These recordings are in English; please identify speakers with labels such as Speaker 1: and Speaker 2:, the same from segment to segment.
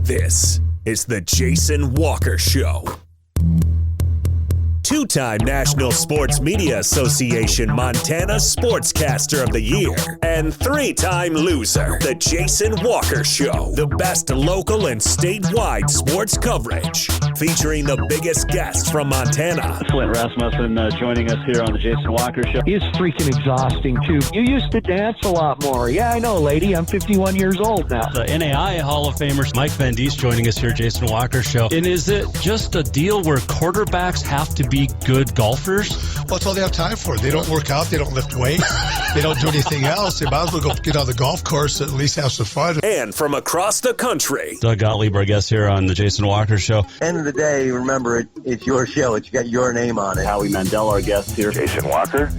Speaker 1: This is the Jason Walker Show. Two-time National Sports Media Association Montana Sportscaster of the Year and three-time loser, the Jason Walker Show. The best local and statewide sports coverage, featuring the biggest guests from Montana.
Speaker 2: Flint Rasmussen joining us here on the Jason Walker Show.
Speaker 3: He's freaking exhausting, too. You used to dance a lot more. Yeah, I know, lady. I'm 51 years old now.
Speaker 4: The NAI Hall of Famer Mike Van Diest joining us here, Jason Walker Show. And is it just a deal where quarterbacks have to be good golfers?
Speaker 5: Well, that's all they have time for. They don't work out. They don't lift weights. They don't do anything else. They might as well go get on the golf course and at least have some fun.
Speaker 1: And from across the country,
Speaker 4: Doug Gottlieb, our guest here on the Jason Walker Show.
Speaker 6: End of the day, remember, it's your show. It's got your name on it.
Speaker 2: Howie Mandel, our guest here.
Speaker 7: Jason Walker,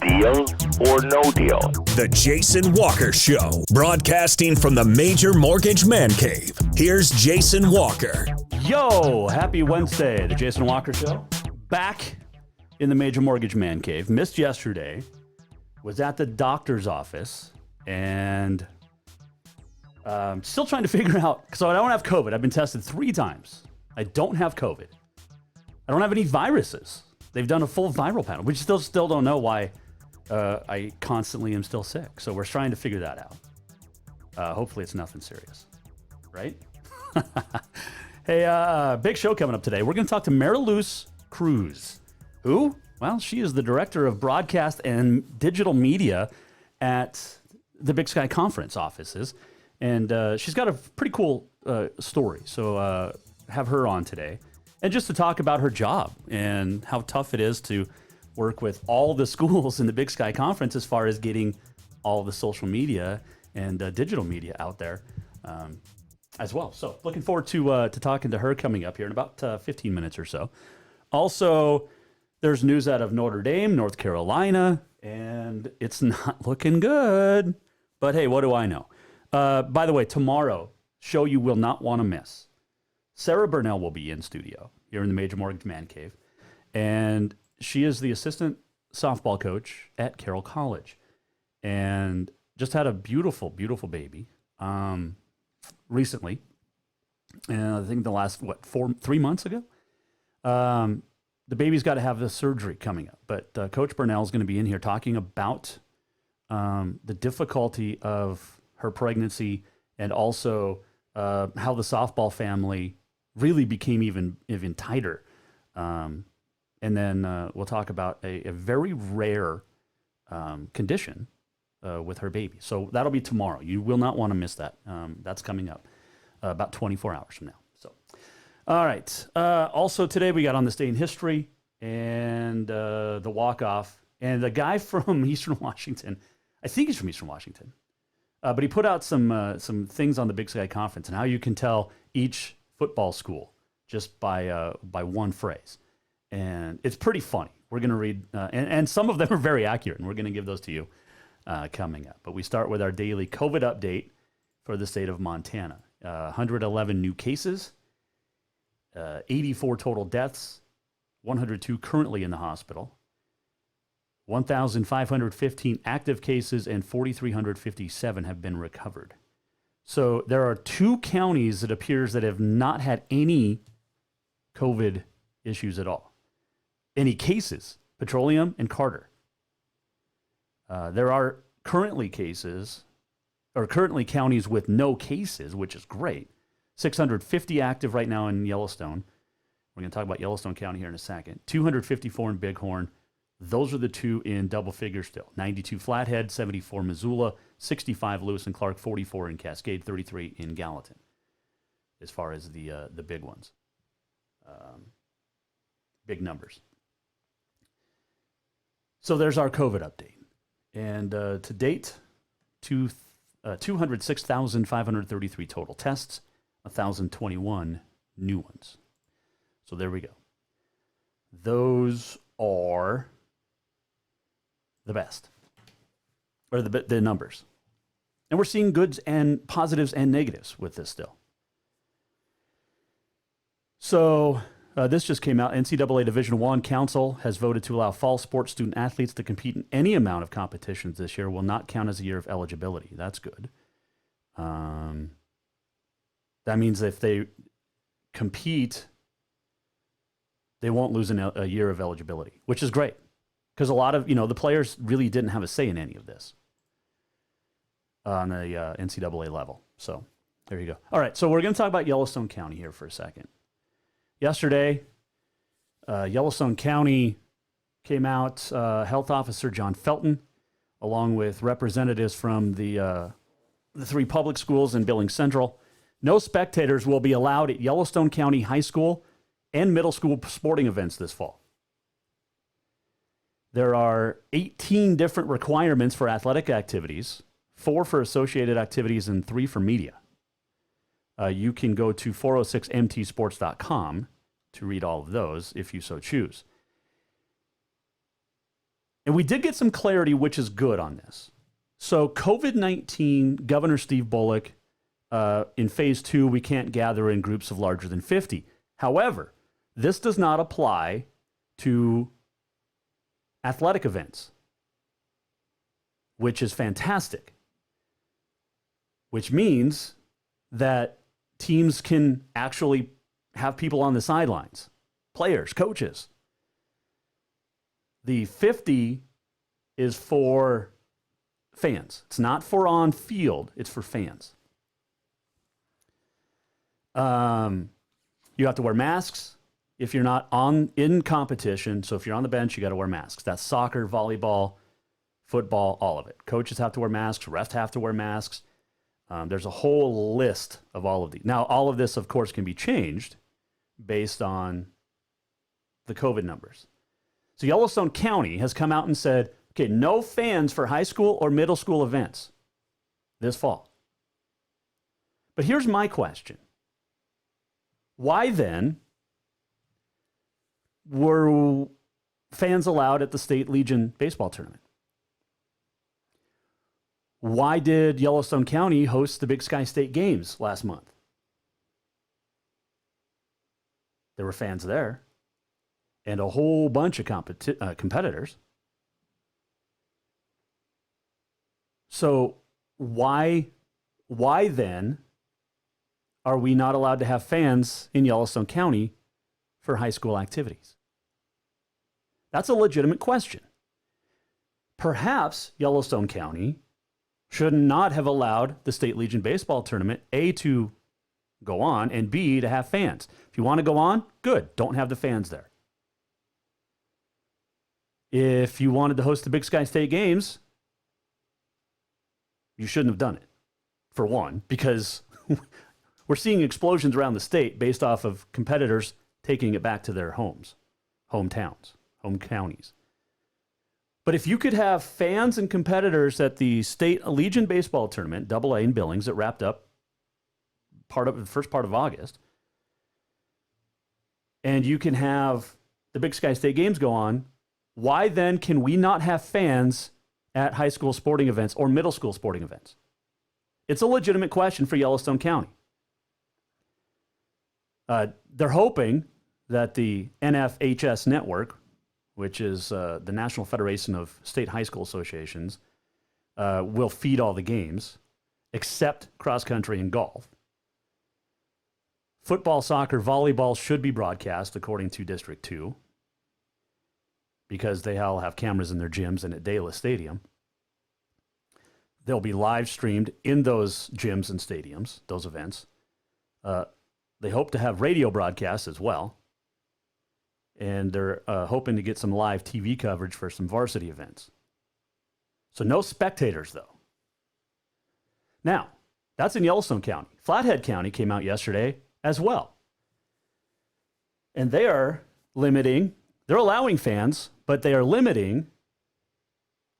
Speaker 7: deal or no deal?
Speaker 1: the Jason Walker Show, broadcasting from the Major Mortgage Man Cave. Here's Jason Walker.
Speaker 8: Yo, happy Wednesday, the Jason Walker Show. Back in the Major Mortgage Man Cave. Missed yesterday. Was at the doctor's office and still trying to figure out, so I don't have COVID. I've been tested 3 times. I don't have COVID. I don't have any viruses. They've done a full viral panel. We still don't know why I constantly am still sick. So we're trying to figure that out. Hopefully it's nothing serious, right? Hey, big show coming up today. We're going to talk to Mariluz Cruz. Who? Well, she is the director of broadcast and digital media at the Big Sky Conference offices. And she's got a pretty cool story. So have her on today. And just to talk about her job and how tough it is to work with all the schools in the Big Sky Conference as far as getting all the social media and digital media out there as well. So looking forward to talking to her coming up here in about 15 minutes or so. Also, there's news out of Notre Dame, North Carolina, and it's not looking good. But hey, what do I know? By the way, tomorrow, show you will not want to miss. Sarah Burnell will be in studio here in the Major Mortgage Man Cave. And she is the assistant softball coach at Carroll College. And just had a beautiful, beautiful baby recently. And I think the last, 3 months ago? The baby's got to have the surgery coming up. But Coach Burnell is going to be in here talking about the difficulty of her pregnancy and also how the softball family really became even tighter. And then we'll talk about a very rare condition with her baby. So that'll be tomorrow. You will not want to miss that. That's coming up about 24 hours from now. So, all right. Also today we got on this day in history and the walk-off. And the guy from Eastern Washington, I think he's from Eastern Washington, but he put out some things on the Big Sky Conference and how you can tell each football school just by one phrase. And it's pretty funny. We're going to read, and some of them are very accurate, and we're going to give those to you coming up. But we start with our daily COVID update for the state of Montana. 111 new cases, 84 total deaths, 102 currently in the hospital, 1,515 active cases, and 4,357 have been recovered. So there are 2 counties, it appears, that have not had any COVID issues at all. Any cases, Petroleum and Carter. There are currently counties with no cases, which is great. 650 active right now in Yellowstone. We're going to talk about Yellowstone County here in a second. 254 in Bighorn. Those are the 2 in double figures still. 92 Flathead, 74 Missoula, 65 Lewis and Clark, 44 in Cascade, 33 in Gallatin, as far as the big ones. Big numbers. So there's our COVID update. And to date, 206,533 total tests, 1,021 new ones. So there we go. Those are the best, or the numbers. And we're seeing goods and positives and negatives with this still. So this just came out. NCAA Division I Council has voted to allow fall sports student athletes to compete in any amount of competitions this year. Will not count as a year of eligibility. That's good. That means if they compete, they won't lose a year of eligibility, which is great. Because a lot of, the players really didn't have a say in any of this on the NCAA level. So there you go. All right, so we're going to talk about Yellowstone County here for a second. Yesterday, Yellowstone County came out, Health Officer John Felton, along with representatives from the 3 public schools in Billings Central. No spectators will be allowed at Yellowstone County High School and middle school sporting events this fall. There are 18 different requirements for athletic activities, 4 for associated activities, and 3 for media. You can go to 406mtsports.com to read all of those if you so choose. And we did get some clarity, which is good on this. So COVID-19, Governor Steve Bullock, in phase 2, we can't gather in groups of larger than 50. However, this does not apply to athletic events, which is fantastic, which means that teams can actually have people on the sidelines, players, coaches. The 50 is for fans. It's not for on field, it's for fans. You have to wear masks if you're not in competition. So if you're on the bench, you got to wear masks. That's soccer, volleyball, football, all of it. Coaches have to wear masks. Refs have to wear masks. There's a whole list of all of these. Now, all of this, of course, can be changed based on the COVID numbers. So Yellowstone County has come out and said, okay, no fans for high school or middle school events this fall. But here's my question. Why then were fans allowed at the State Legion baseball tournament? Why did Yellowstone County host the Big Sky State Games last month? There were fans there and a whole bunch of competitors. So why then are we not allowed to have fans in Yellowstone County for high school activities? That's a legitimate question. Perhaps Yellowstone County should not have allowed the State Legion baseball tournament, A, to go on, and B, to have fans. If you want to go on, good. Don't have the fans there. If you wanted to host the Big Sky State Games, you shouldn't have done it, for one, because we're seeing explosions around the state based off of competitors taking it back to their homes, hometowns, home counties. But if you could have fans and competitors at the State Legion baseball tournament, AA in Billings, that wrapped up the first part of August, and you can have the Big Sky State Games go on, why then can we not have fans at high school sporting events or middle school sporting events? It's a legitimate question for Yellowstone County. They're hoping that the NFHS network, which is the National Federation of State High School Associations, will feed all the games, except cross country and golf. Football, soccer, volleyball should be broadcast according to District 2, because they all have cameras in their gyms and at Dayla Stadium. They'll be live streamed in those gyms and stadiums, those events. They hope to have radio broadcasts as well. And they're hoping to get some live TV coverage for some varsity events. So no spectators, though. Now, that's in Yellowstone County. Flathead County came out yesterday as well. And they're allowing fans, but they are limiting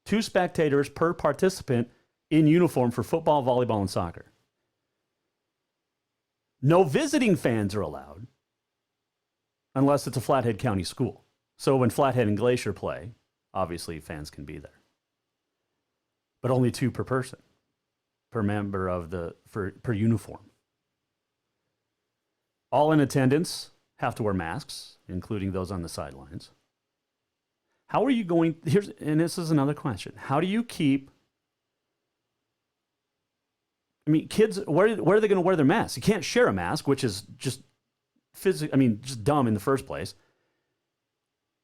Speaker 8: 2 spectators per participant in uniform for football, volleyball, and soccer. No visiting fans are allowed unless it's a Flathead County school. So when Flathead and Glacier play, obviously fans can be there. But only 2 per person, per member of per uniform. All in attendance have to wear masks, including those on the sidelines. How are you going, and this is another question, how do you keep I mean, kids, where are they going to wear their masks? You can't share a mask, which is just just dumb in the first place.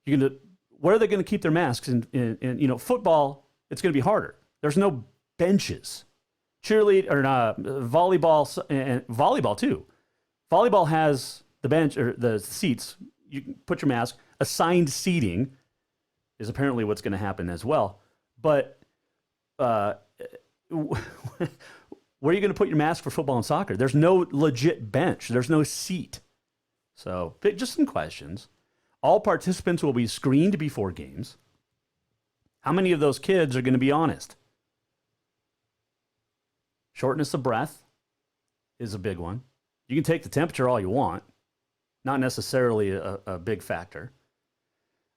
Speaker 8: Where are they going to keep their masks? In football, it's going to be harder. There's no benches. Volleyball and volleyball too. Volleyball has the bench or the seats. You can put your mask. Assigned seating is apparently what's going to happen as well. But where are you going to put your mask for football and soccer? There's no legit bench. There's no seat. So just some questions. All participants will be screened before games. How many of those kids are going to be honest? Shortness of breath is a big one. You can take the temperature all you want. Not necessarily a big factor.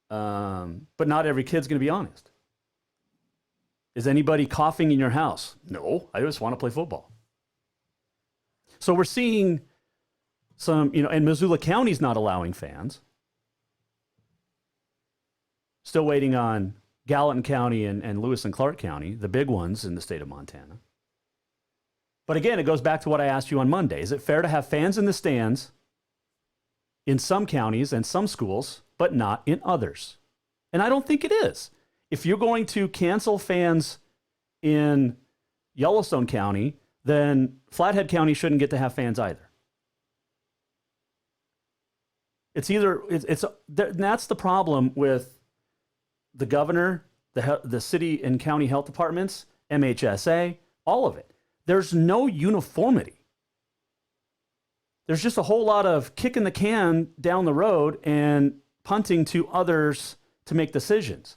Speaker 8: But not every kid's going to be honest. Is anybody coughing in your house? No, I just want to play football. So we're seeing some, and Missoula County's not allowing fans. Still waiting on Gallatin County and Lewis and Clark County, the big ones in the state of Montana. But again, it goes back to what I asked you on Monday. Is it fair to have fans in the stands in some counties and some schools, but not in others? And I don't think it is. If you're going to cancel fans in Yellowstone County, then Flathead County shouldn't get to have fans either. That's the problem with the governor, the city and county health departments, MHSA, all of it. There's no uniformity. There's just a whole lot of kicking the can down the road and punting to others to make decisions.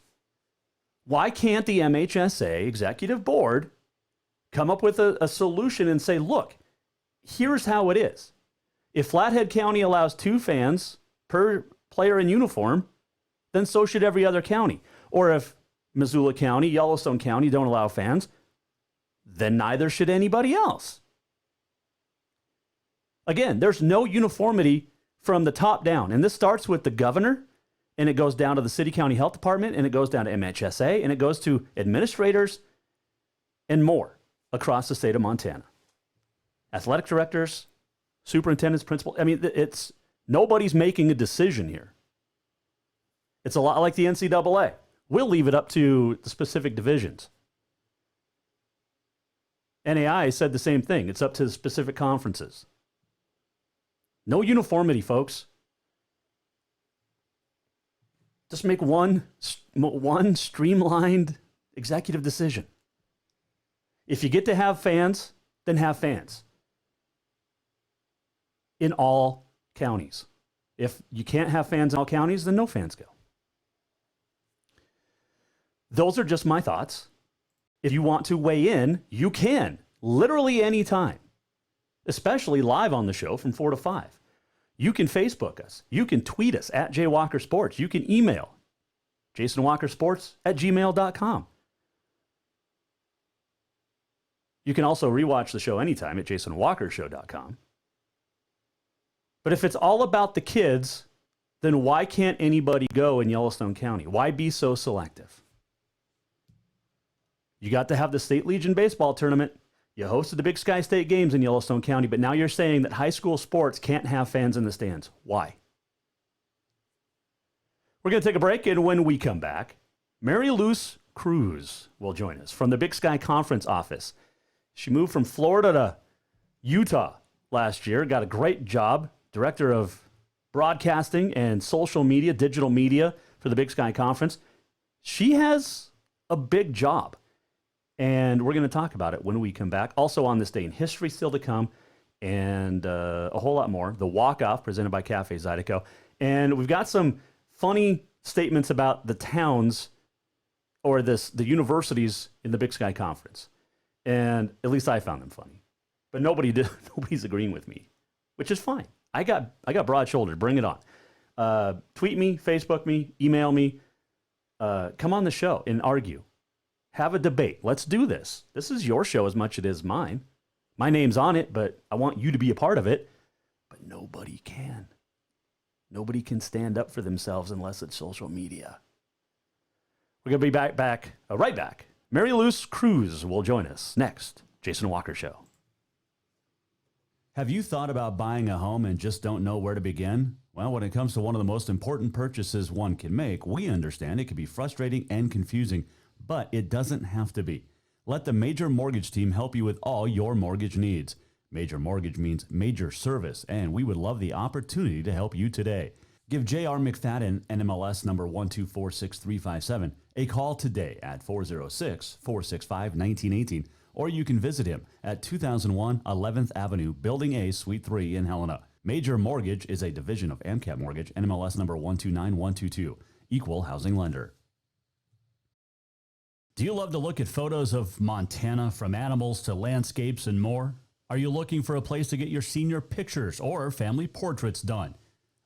Speaker 8: Why can't the MHSA executive board come up with a solution and say, look, here's how it is. If Flathead County allows 2 fans per player in uniform, then so should every other county. Or if Missoula County, Yellowstone County don't allow fans, then neither should anybody else. Again, there's no uniformity from the top down. And this starts with the governor, and it goes down to the city county health department, and it goes down to MHSA, and it goes to administrators and more across the state of Montana. Athletic directors, superintendents, principals. I mean, nobody's making a decision here. It's a lot like the NCAA. We'll leave it up to the specific divisions. NAI said the same thing. It's up to the specific conferences. No uniformity, folks. Just make one streamlined executive decision. If you get to have fans, then have fans in all counties. If you can't have fans in all counties, then no fans go. Those are just my thoughts. If you want to weigh in, you can, literally anytime, especially live on the show from 4 to 5. You can Facebook us. You can tweet us at JWalkerSports. You can email JasonWalkerSports@gmail.com. You can also rewatch the show anytime at JasonWalkerShow.com. But if it's all about the kids, then why can't anybody go in Yellowstone County? Why be so selective? You got to have the State Legion baseball tournament. You hosted the Big Sky State Games in Yellowstone County, but now you're saying that high school sports can't have fans in the stands. Why? We're going to take a break, and when we come back, Mary Luce Cruz will join us from the Big Sky Conference office. She moved from Florida to Utah last year, got a great job, director of broadcasting and social media, digital media for the Big Sky Conference. She has a big job. And we're going to talk about it when we come back. Also on this day in history still to come, and a whole lot more. The walk-off presented by Cafe Zydeco. And we've got some funny statements about the towns or the universities in the Big Sky Conference. And at least I found them funny. But nobody's agreeing with me, which is fine. I got broad shoulders. Bring it on. Tweet me, Facebook me, email me. Come on the show and argue. Have a debate. Let's do this. This is your show as much as it is mine. My name's on it, but I want you to be a part of it. But nobody can. Nobody can stand up for themselves unless it's social media. We're going to be right back. Mary Luce Cruz will join us next. Jason Walker Show. Have you thought about buying a home and just don't know where to begin? Well, when it comes to one of the most important purchases one can make, we understand it can be frustrating and confusing, but it doesn't have to be. Let the Major Mortgage team help you with all your mortgage needs. Major Mortgage means major service, and we would love the opportunity to help you today. Give J.R. McFadden, NMLS number 1246357, a call today at 406-465-1918, or you can visit him at 2001 11th Avenue, Building A, Suite 3 in Helena. Major Mortgage is a division of AMCAP Mortgage, NMLS number 129122, equal housing lender. Do you love to look at photos of Montana, from animals to landscapes and more? Are you looking for a place to get your senior pictures or family portraits done?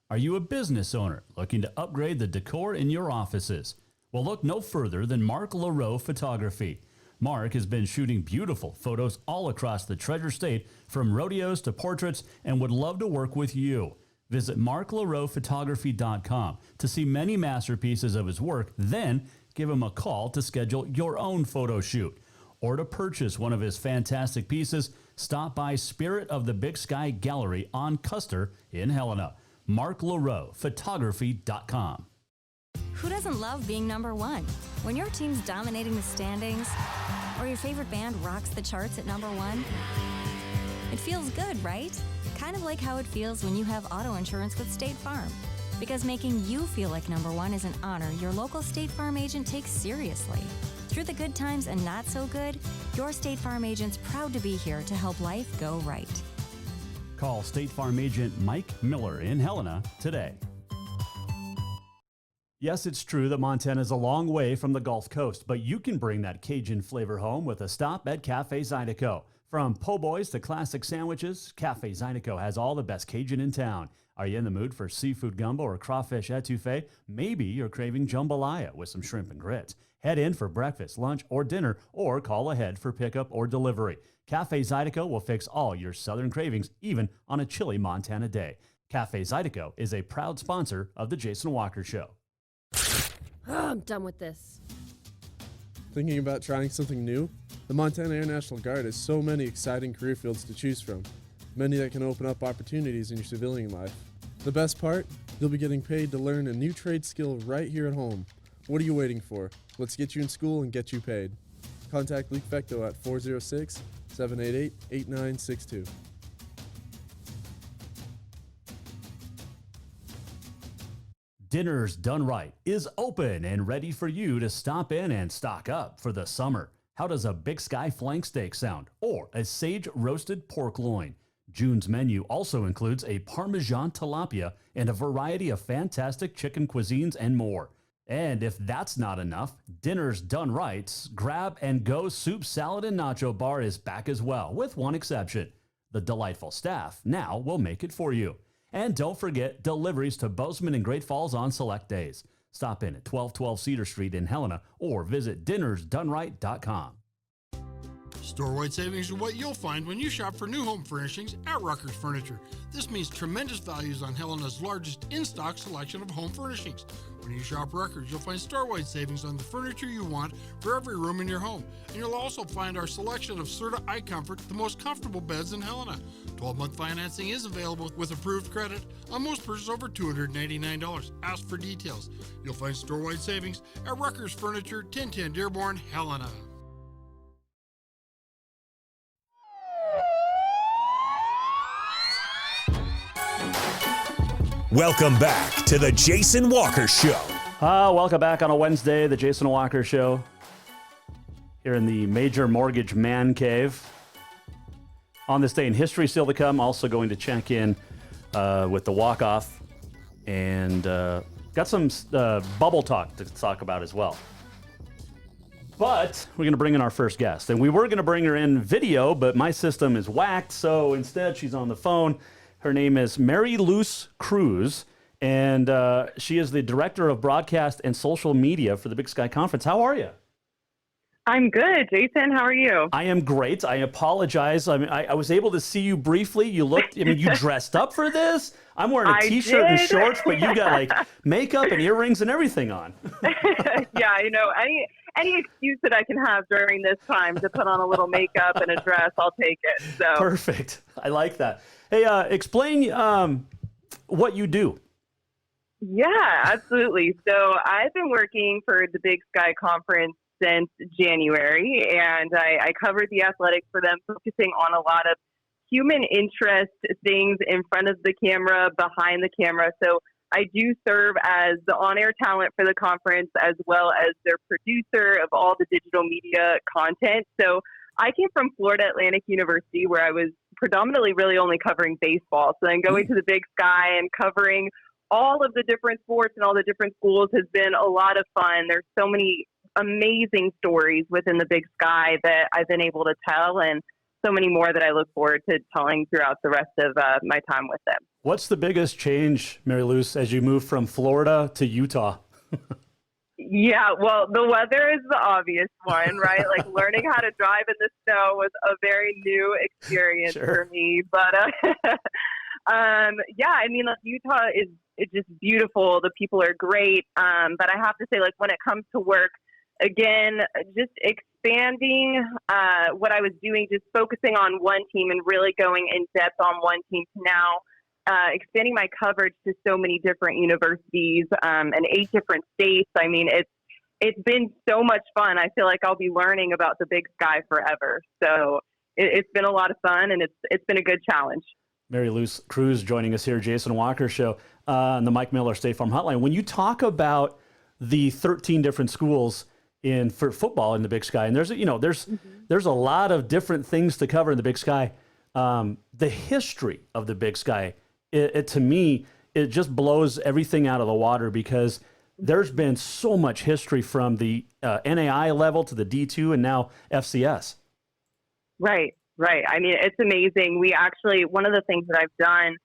Speaker 8: Are you a business owner looking to upgrade the decor in your offices? Well, look no further than Mark Laro Photography. Mark has been shooting beautiful photos all across the Treasure State, from rodeos to portraits, and would love to work with you. Visit marklarophotography.com to see many masterpieces of his work, then give him a call to schedule your own photo shoot. Or to purchase one of his fantastic pieces, stop by Spirit of the Big Sky Gallery on Custer in Helena. marklarophotography.com.
Speaker 9: Who doesn't love being number one? When your team's dominating the standings, or your favorite band rocks the charts at number one, it feels good, right? Kind of like how it feels when you have auto insurance with State Farm. Because making you feel like number one is an honor your local State Farm agent takes seriously. Through the good times and not so good, your State Farm agent's proud to be here to help life go right.
Speaker 8: Call State Farm agent Mike Miller in Helena today. Yes, it's true that Montana is a long way from the Gulf Coast, but you can bring that Cajun flavor home with a stop at Cafe Zydeco. From po' boys to classic sandwiches, Cafe Zydeco has all the best Cajun in town. Are you in the mood for seafood gumbo or crawfish etouffee? Maybe you're craving jambalaya with some shrimp and grits. Head in for breakfast, lunch, or dinner, or call ahead for pickup or delivery. Cafe Zydeco will fix all your southern cravings, even on a chilly Montana day. Cafe Zydeco is a proud sponsor of The Jason Walker Show.
Speaker 10: I'm done with this.
Speaker 11: Thinking about trying something new? The Montana Air National Guard has so many exciting career fields to choose from, many that can open up opportunities in your civilian life. The best part? You'll be getting paid to learn a new trade skill right here at home. What are you waiting for? Let's get you in school and get you paid. Contact Luke Fecto at 406-788-8962.
Speaker 8: Dinner's Done Right is open and ready for you to stop in and stock up for the summer. How does a Big Sky flank steak sound? Or a sage roasted pork loin? June's menu also includes a Parmesan tilapia and a variety of fantastic chicken cuisines and more. And if that's not enough, Dinner's Done Right's Grab and Go Soup, Salad, and Nacho Bar is back as well, with one exception. The delightful staff now will make it for you. And don't forget deliveries to Bozeman and Great Falls on select days. Stop in at 1212 Cedar Street in Helena or visit dinnersdoneright.com.
Speaker 12: Store-wide savings are what you'll find when you shop for new home furnishings at Rucker's Furniture. This means tremendous values on Helena's largest in-stock selection of home furnishings. When you shop Rucker's, you'll find store-wide savings on the furniture you want for every room in your home. And you'll also find our selection of Serta iComfort, the most comfortable beds in Helena. 12-month financing is available with approved credit on most purchases over $299. Ask for details. You'll find store-wide savings at Rucker's Furniture, 1010 Dearborn, Helena.
Speaker 1: Welcome back to the Jason Walker Show.
Speaker 8: Welcome back on a Wednesday, the Jason Walker Show, here in the Major Mortgage Man Cave. On this day in history still to come, also going to check in with the walk-off, and got some bubble talk to talk about as well. But we're going to bring in our first guest, and we were going to bring her in video, but my system is whacked, so instead she's on the phone. Her name is Mary Luce Cruz, and she is the Director of Broadcast and Social Media for the Big Sky Conference. How are you?
Speaker 13: I'm good. Jason, how are you?
Speaker 8: I am great. I apologize. I mean, I was able to see you briefly. You looked, I mean, you dressed up for this. I'm wearing a t-shirt and shorts, but you got like makeup and earrings and everything on.
Speaker 13: Yeah, any excuse that I can have during this time to put on a little makeup and a dress, I'll take it. So
Speaker 8: Perfect. I like that. Hey, explain what you do.
Speaker 13: Yeah, absolutely. So I've been working for the Big Sky Conference since January, and I covered the athletics for them, focusing on a lot of human interest things in front of the camera, behind the camera. So I do serve as the on-air talent for the conference, as well as their producer of all the digital media content. So I came from Florida Atlantic University, where I was predominantly really only covering baseball. So then going to the Big Sky and covering all of the different sports and all the different schools has been a lot of fun. There's so many amazing stories within the Big Sky that I've been able to tell, and so many more that I look forward to telling throughout the rest of my time with them.
Speaker 8: What's the biggest change, Mary Luce, as you move from Florida to Utah?
Speaker 13: Yeah, well, the weather is the obvious one, right? Like learning how to drive in the snow was a very new experience for me. But yeah, I mean, Utah is just beautiful. The people are great. But I have to say, like, when it comes to work, again, just expanding what I was doing, just focusing on one team and really going in depth on one team to now expanding my coverage to so many different universities and 8 different states. I mean, it's been so much fun. I feel like I'll be learning about the Big Sky forever. So it's been a lot of fun, and it's been a good challenge.
Speaker 8: Mary Luce Cruz joining us here, Jason Walker Show on the Mike Miller State Farm Hotline. When you talk about the 13 different schools for football in the Big Sky, and there's a lot of different things to cover in the Big Sky. The history of the Big Sky, it to me, it just blows everything out of the water, because there's been so much history from the NAI level to the D2 and now FCS.
Speaker 13: Right. I mean, it's amazing. We actually, one of the things that I've done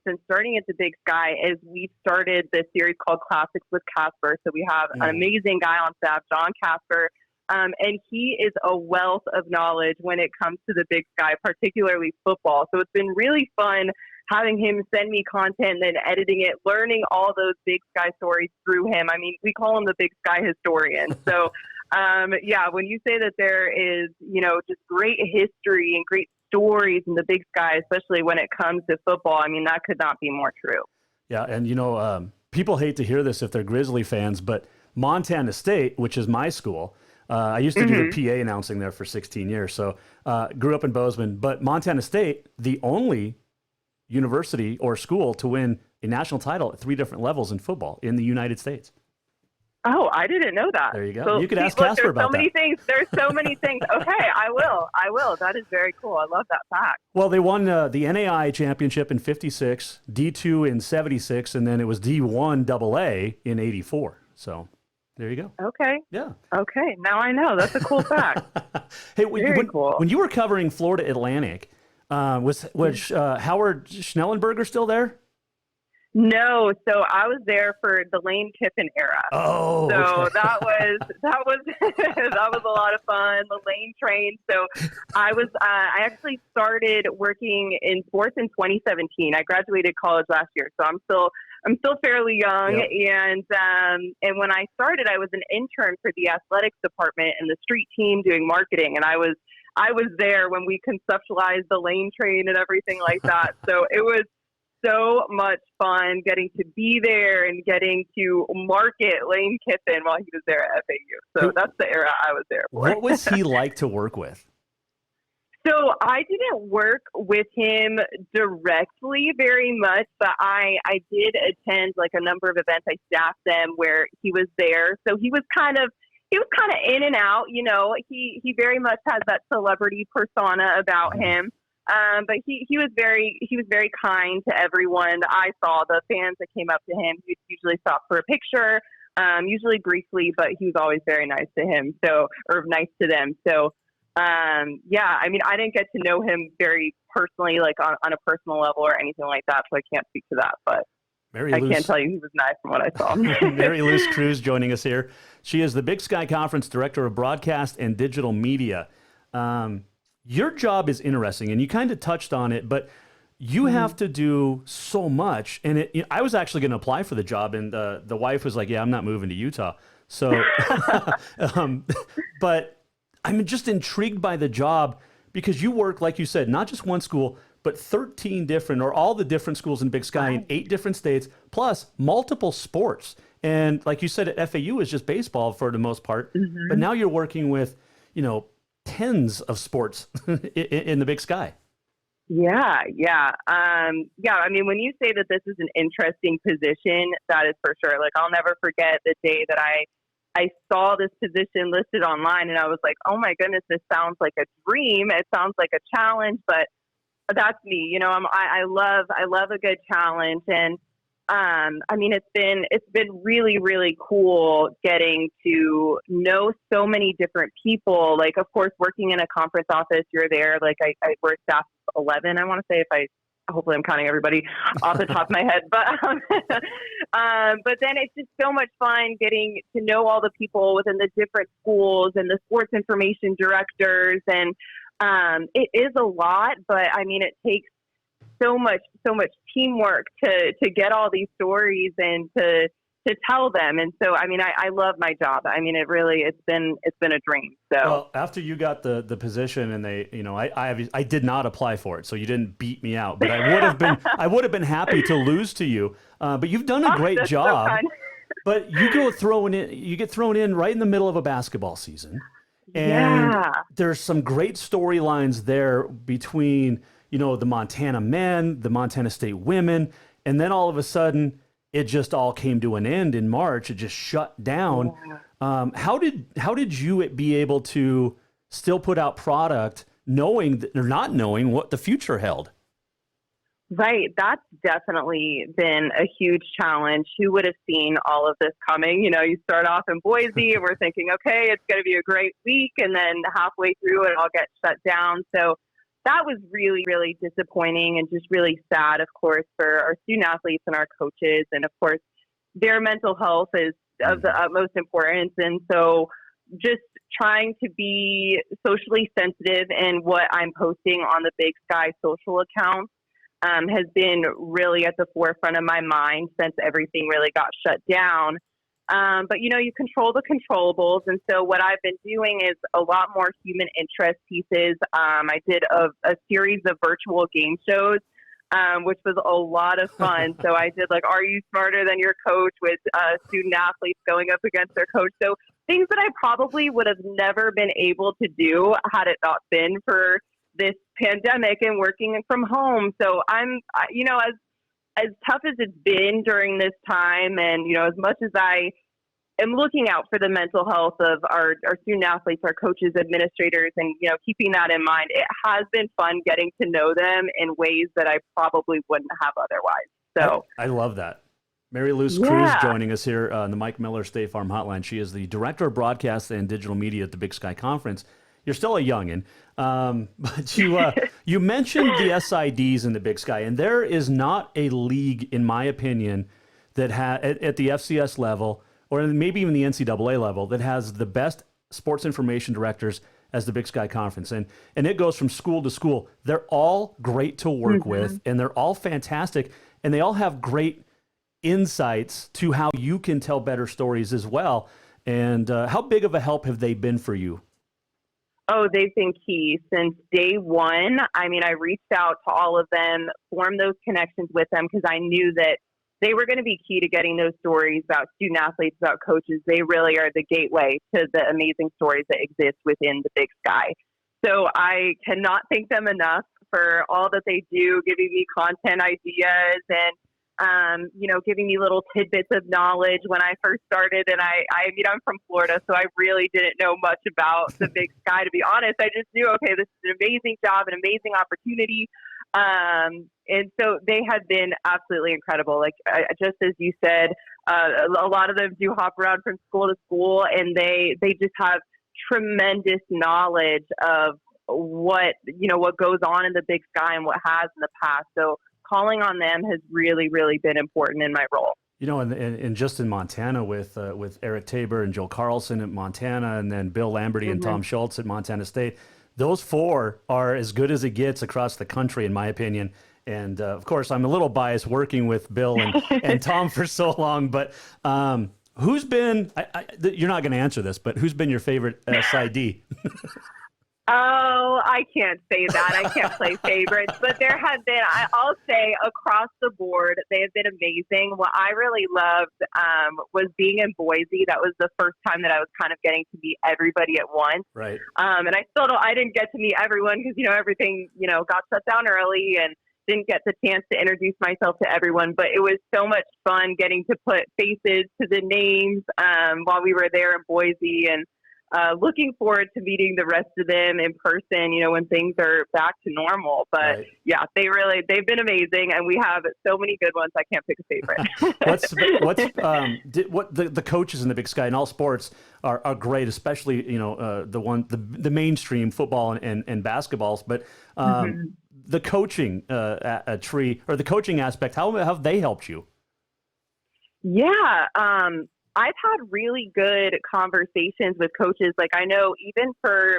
Speaker 13: since starting at the Big Sky is we've started this series called Classics with Casper. So we have an amazing guy on staff, John Casper, and he is a wealth of knowledge when it comes to the Big Sky, particularly football. So it's been really fun having him send me content and editing it, learning all those Big Sky stories through him. I mean, we call him the Big Sky historian. So, yeah, when you say that there is, just great history and great stories in the Big Sky, especially when it comes to football, I mean, that could not be more true.
Speaker 8: Yeah, and, people hate to hear this if they're Grizzly fans, but Montana State, which is my school, I used to do the PA announcing there for 16 years, so grew up in Bozeman. But Montana State, the only university or school to win a national title at 3 different levels in football in the United States.
Speaker 13: Oh, I didn't know that.
Speaker 8: There you go.
Speaker 13: So,
Speaker 8: you could ask Casper about that.
Speaker 13: There's so many things. Okay, I will. That is very cool. I love that fact.
Speaker 8: Well, they won the NAI championship in 56, D2 in 76, and then it was D1 AA in 84. So there you go.
Speaker 13: Okay.
Speaker 8: Yeah.
Speaker 13: Okay. Now I know. That's a cool fact.
Speaker 8: Hey,
Speaker 13: cool.
Speaker 8: When you were covering Florida Atlantic, was Howard Schnellenberger still there?
Speaker 13: No, so I was there for the Lane Kiffin era.
Speaker 8: Oh,
Speaker 13: so
Speaker 8: okay.
Speaker 13: that was that was a lot of fun. The Lane train. So I actually started working in sports in 2017. I graduated college last year, so I'm still fairly young. Yep. And when I started, I was an intern for the athletics department and the street team doing marketing, and I was there when we conceptualized the Lane train and everything like that. So it was so much fun getting to be there and getting to market Lane Kiffin while he was there at FAU. So that's the era I was there for.
Speaker 8: What was he like to work with?
Speaker 13: So I didn't work with him directly very much, but I did attend like a number of events. I staffed them where he was there. So he was kind of in and out, he very much has that celebrity persona about him. But he was very kind to everyone that I saw. The fans that came up to him, he'd usually stop for a picture, usually briefly, but he was always very nice to him. Nice to them. So, yeah, I mean, I didn't get to know him very personally, like on a personal level or anything like that. So I can't speak to that, but. I can't tell you he was nice from what I saw.
Speaker 8: Mary Luce Cruz joining us here. She is the Big Sky Conference Director of Broadcast and Digital Media. Your job is interesting, and you kind of touched on it, but you have to do so much. And I was actually going to apply for the job, and the wife was like, yeah, I'm not moving to Utah. So, but I'm just intrigued by the job because you work, like you said, not just one school, but 13 different, or all the different schools in Big Sky in 8 different states, plus multiple sports. And like you said, at FAU is just baseball for the most part. But now you're working with, tens of sports in the Big Sky.
Speaker 13: Yeah. I mean, when you say that this is an interesting position, that is for sure. Like, I'll never forget the day that I saw this position listed online, and I was like, oh my goodness, this sounds like a dream. It sounds like a challenge, but that's me. I love a good challenge. And I mean, it's been really, really cool getting to know so many different people. Like, of course, working in a conference office, you're there. Like, I work staff 11, I want to say, hopefully I'm counting everybody off the top of my head, but then it's just so much fun getting to know all the people within the different schools and the sports information directors. And it is a lot, but I mean, it takes so much teamwork to get all these stories and to tell them. And so, I mean, I love my job. I mean, it's been a dream. So,
Speaker 8: well, after you got the position, and they, I did not apply for it, so you didn't beat me out, but I would have been happy to lose to you. But you've done a great job. So but you get thrown in right in the middle of a basketball season. And there's some great storylines there between, the Montana men, the Montana State women, and then all of a sudden it just all came to an end in March. It just shut down. How did you be able to still put out product knowing or not knowing what the future held?
Speaker 13: Right. That's definitely been a huge challenge. Who would have seen all of this coming? You start off in Boise and we're thinking, okay, it's going to be a great week. And then halfway through it all gets shut down. So that was really, really disappointing and just really sad, of course, for our student athletes and our coaches. And of course, their mental health is of the utmost importance. And so just trying to be socially sensitive in what I'm posting on the Big Sky social accounts has been really at the forefront of my mind since everything really got shut down. But, you control the controllables. And so what I've been doing is a lot more human interest pieces. I did a series of virtual game shows, which was a lot of fun. So I did Are You Smarter Than Your Coach with student athletes going up against their coach. So things that I probably would have never been able to do had it not been for this pandemic and working from home. So I'm, as tough as it's been during this time, and, as much as I am looking out for the mental health of our student athletes, our coaches, administrators, and, keeping that in mind, it has been fun getting to know them in ways that I probably wouldn't have otherwise. So
Speaker 8: I love that. Mary Luce Cruz joining us here on the Mike Miller State Farm Hotline. She is the Director of Broadcast and Digital Media at the Big Sky Conference. You're still a youngin', but you mentioned the SIDs in the Big Sky, and there is not a league, in my opinion, that at the FCS level, or maybe even the NCAA level, that has the best sports information directors as the Big Sky Conference. And it goes from school to school. They're all great to work with, and they're all fantastic, and they all have great insights to how you can tell better stories as well. And how big of a help have they been for you?
Speaker 13: Oh, they've been key since day one. I mean, I reached out to all of them, formed those connections with them because I knew that they were going to be key to getting those stories about student athletes, about coaches. They really are the gateway to the amazing stories that exist within the Big Sky. So I cannot thank them enough for all that they do, giving me content ideas and giving me little tidbits of knowledge when I first started. And I'm from Florida, so I really didn't know much about the Big Sky, to be honest. I just knew, okay, this is an amazing job, an amazing opportunity. And so they have been absolutely incredible. Like, just as you said, a lot of them do hop around from school to school, and they just have tremendous knowledge of what goes on in the Big Sky and what has in the past. So calling on them has really, really been important in my role.
Speaker 8: You know, and just in Montana with Eric Tabor and Joe Carlson at Montana, and then Bill Lamberty and Tom Schultz at Montana State, those four are as good as it gets across the country, in my opinion. And of course, I'm a little biased working with Bill and Tom for so long. But who's been? You're not going to answer this, but who's been your favorite SID?
Speaker 13: Oh, I can't say that. I can't play favorites, but there have been, I'll say across the board, they have been amazing. What I really loved was being in Boise. That was the first time that I was kind of getting to meet everybody at once.
Speaker 8: Right.
Speaker 13: And I didn't get to meet everyone because, everything, got shut down early and didn't get the chance to introduce myself to everyone, but it was so much fun getting to put faces to the names while we were there in Boise, and looking forward to meeting the rest of them in person, when things are back to normal. But yeah, they've been amazing, and we have so many good ones. I can't pick a favorite.
Speaker 8: What the coaches in the Big Sky in all sports are great, especially the mainstream football and basketballs. But the coaching the coaching aspect, how have they helped you?
Speaker 13: Yeah. I've had really good conversations with coaches. Like, I know even for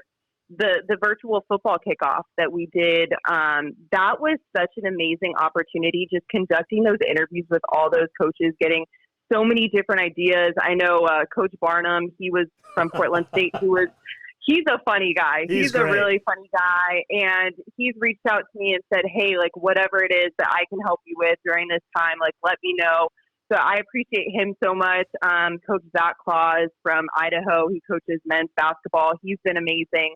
Speaker 13: the virtual football kickoff that we did, that was such an amazing opportunity, just conducting those interviews with all those coaches, getting so many different ideas. I know Coach Barnum, he was from Portland State. He's a funny guy. He's a really funny guy. And he's reached out to me and said, hey, like, whatever it is that I can help you with during this time, like, let me know. So I appreciate him so much. Coach Zach Claus from Idaho, he coaches men's basketball. He's been amazing.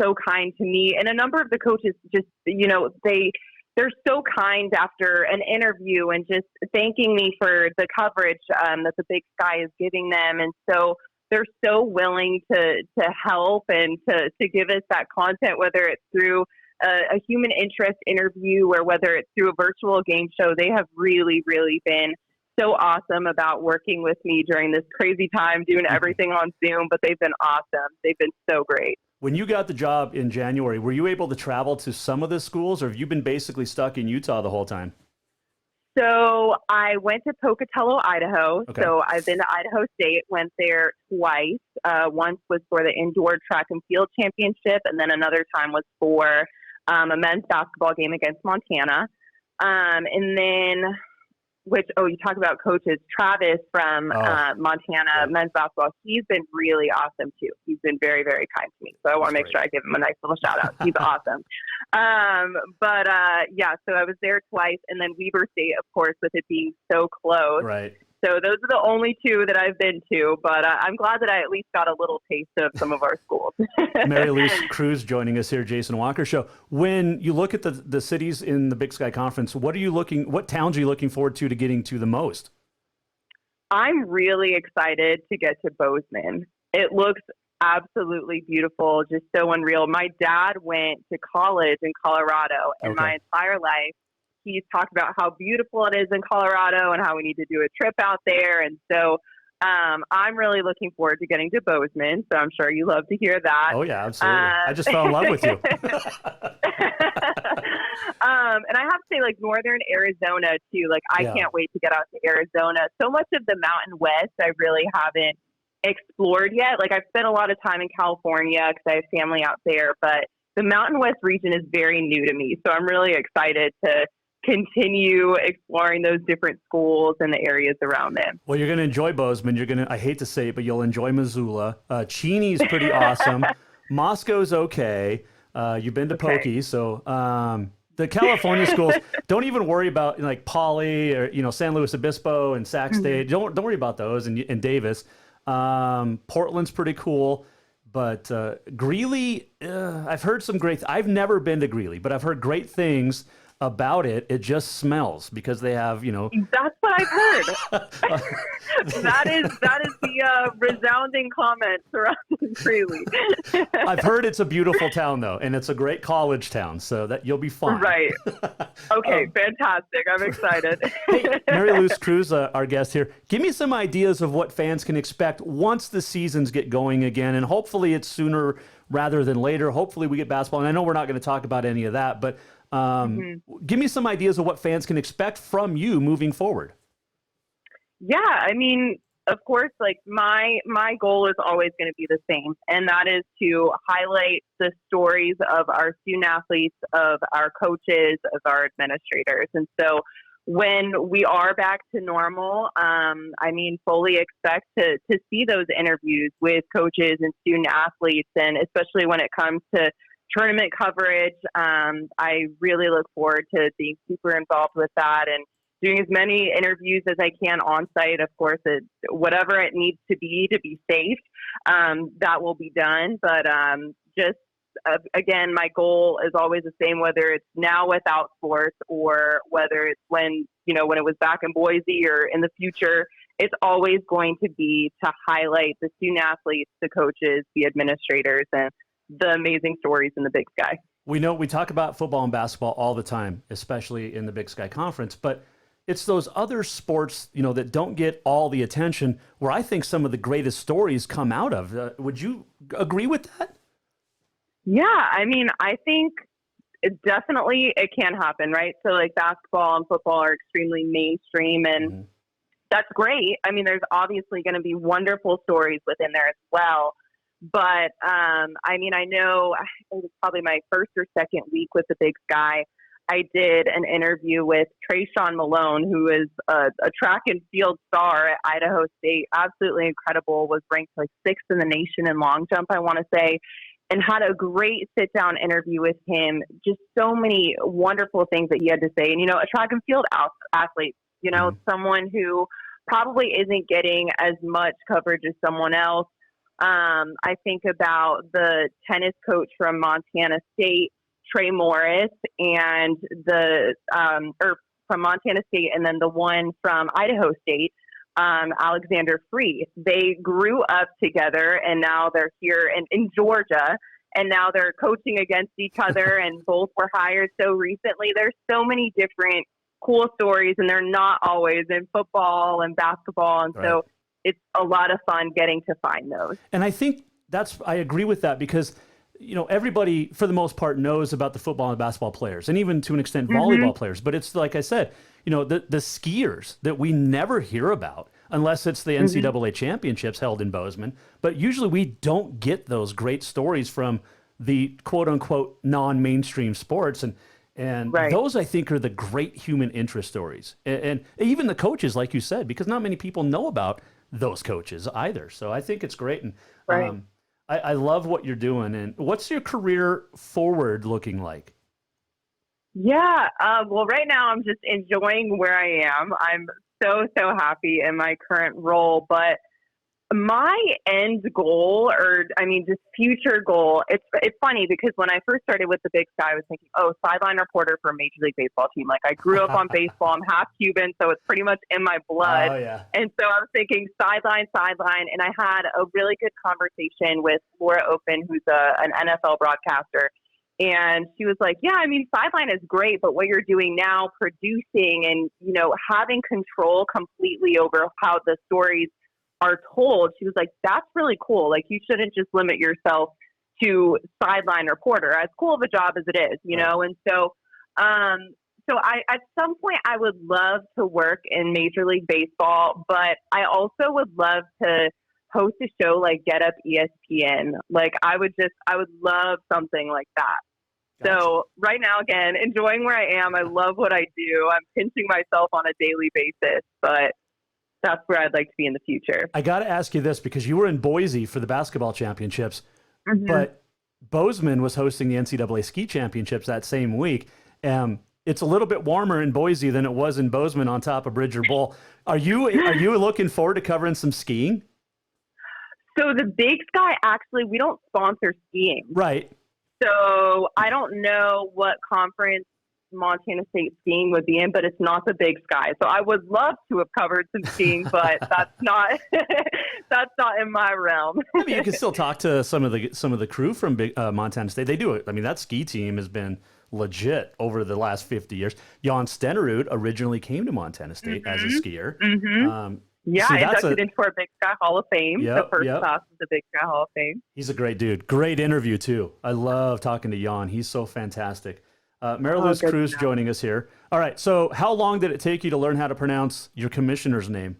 Speaker 13: So kind to me. And a number of the coaches just, they're so kind after an interview and just thanking me for the coverage that the Big Sky is giving them. And so they're so willing to help and to give us that content, whether it's through a human interest interview or whether it's through a virtual game show. They have really, really been so awesome about working with me during this crazy time, doing everything on Zoom, but they've been awesome. They've been so great.
Speaker 8: When you got the job in January, were you able to travel to some of the schools, or have you been basically stuck in Utah the whole time?
Speaker 13: So I went to Pocatello, Idaho. Okay. So I've been to Idaho State, went there twice. Once was for the indoor track and field championship, and then another time was for a men's basketball game against Montana. And then, you talk about coaches, Travis from Montana men's basketball. He's been really awesome too. He's been very, very kind to me. So I want to make sure I give him a nice little shout out. He's awesome. So I was there twice, and then Weber State, of course, with it being so close.
Speaker 8: Right.
Speaker 13: So those are the only two that I've been to, but I'm glad that I at least got a little taste of some of our schools.
Speaker 8: Mary Louise Cruz joining us here, Jason Walker Show. When you look at the cities in the Big Sky Conference, what towns are you looking forward to getting to the most?
Speaker 13: I'm really excited to get to Bozeman. It looks absolutely beautiful, just so unreal. My dad went to college in Colorado, and my entire life, he's talked about how beautiful it is in Colorado and how we need to do a trip out there. And so I'm really looking forward to getting to Bozeman. So I'm sure you love to hear that.
Speaker 8: Oh, yeah, absolutely. I just fell in love with you.
Speaker 13: And I have to say, like, northern Arizona, too. Like, I can't wait to get out to Arizona. So much of the Mountain West I really haven't explored yet. Like, I've spent a lot of time in California because I have family out there. But the Mountain West region is very new to me. So I'm really excited to continue exploring those different schools and the areas around them.
Speaker 8: Well, you're going to enjoy Bozeman. I hate to say it, but you'll enjoy Missoula. Cheney's pretty awesome. Moscow's okay. You've been to Pokey, so the California schools, don't even worry about like Poly or San Luis Obispo and Sac State. Don't worry about those and Davis. Portland's pretty cool. But Greeley, I've heard some great. I've never been to Greeley, but I've heard great things about it. It just smells because they have,
Speaker 13: That's what I've heard. that is the resounding comment surrounding Greeley.
Speaker 8: I've heard it's a beautiful town though, and it's a great college town, so that you'll be fine.
Speaker 13: Right. Okay, fantastic. I'm excited.
Speaker 8: Hey, Mary Louise Cruz, our guest here. Give me some ideas of what fans can expect once the seasons get going again, and hopefully it's sooner rather than later. Hopefully we get basketball, and I know we're not going to talk about any of that, but Give me some ideas of what fans can expect from you moving forward.
Speaker 13: Yeah, I mean, of course, like my goal is always going to be the same, and that is to highlight the stories of our student athletes, of our coaches, of our administrators. And so when we are back to normal, I mean, fully expect to see those interviews with coaches and student athletes, and especially when it comes to tournament coverage, I really look forward to being super involved with that and doing as many interviews as I can on site. Of course, whatever it needs to be safe, that will be done. But again, my goal is always the same, whether it's now without sports or whether it's when it was back in Boise or in the future. It's always going to be to highlight the student athletes, the coaches, the administrators, and the amazing stories in the Big Sky.
Speaker 8: We talk about football and basketball all the time, especially in the Big Sky Conference, but it's those other sports, that don't get all the attention where I think some of the greatest stories come out of. Would you agree with that?
Speaker 13: Yeah, I mean, I think it can happen, right? So like basketball and football are extremely mainstream, and that's great. I mean, there's obviously going to be wonderful stories within there as well. But, I mean, I know it was probably my first or second week with the Big Sky. I did an interview with Treyshawn Malone, who is a track and field star at Idaho State. Absolutely incredible. Was ranked like 6th in the nation in long jump, I want to say, and had a great sit-down interview with him. Just so many wonderful things that he had to say. And, a track and field athlete, someone who probably isn't getting as much coverage as someone else. I think about the tennis coach from Montana State, Trey Morris, and from Montana State, and then the one from Idaho State, Alexander Free. They grew up together, and now they're here in Georgia, and now they're coaching against each other, and both were hired so recently. There's so many different cool stories, and they're not always in football and basketball, and so it's a lot of fun getting to find those.
Speaker 8: And I think I agree with that because, everybody for the most part knows about the football and basketball players, and even to an extent volleyball players. But it's like I said, the skiers that we never hear about unless it's the NCAA championships held in Bozeman. But usually we don't get those great stories from the quote unquote non-mainstream sports. And those, I think, are the great human interest stories. And even the coaches, like you said, because not many people know about those coaches either. So I think it's great. And I love what you're doing. And what's your career forward looking like?
Speaker 13: Yeah. Well, right now I'm just enjoying where I am. I'm so happy in my current role, but my end goal, just future goal, it's funny because when I first started with the Big Sky, I was thinking, sideline reporter for a Major League Baseball team. Like, I grew up on baseball. I'm half Cuban, so it's pretty much in my blood.
Speaker 8: Oh, yeah.
Speaker 13: And so I was thinking sideline. And I had a really good conversation with Laura Open, who's an NFL broadcaster. And she was like, yeah, I mean, sideline is great, but what you're doing now, producing and, having control completely over how the stories are told, she was like, that's really cool. Like, you shouldn't just limit yourself to sideline reporter, as cool of a job as it is, And so I, at some point I would love to work in Major League Baseball, but I also would love to host a show like Get Up ESPN. Like, I would love something like that. Gotcha. So right now, again, enjoying where I am. I love what I do. I'm pinching myself on a daily basis, but that's where I'd like to be in the future.
Speaker 8: I got to ask you this because you were in Boise for the basketball championships, but Bozeman was hosting the NCAA ski championships that same week. It's a little bit warmer in Boise than it was in Bozeman on top of Bridger Bowl. Are you looking forward to covering some skiing?
Speaker 13: So the Big Sky, actually, we don't sponsor skiing.
Speaker 8: Right.
Speaker 13: So I don't know what conference Montana State skiing would be in, but it's not the Big Sky. So I would love to have covered some skiing, but that's not in my realm.
Speaker 8: I mean, you can still talk to some of the crew from Montana State. They do it. I mean, that ski team has been legit over the last 50 years. Jan Stenerud originally came to Montana State as a skier.
Speaker 13: Inducted into our Big Sky Hall of Fame. The first class of the Big Sky Hall of Fame.
Speaker 8: He's a great dude. Great interview, too. I love talking to Jan. He's so fantastic. Mary Lou's Cruz joining us here. All right, so how long did it take you to learn how to pronounce your commissioner's name?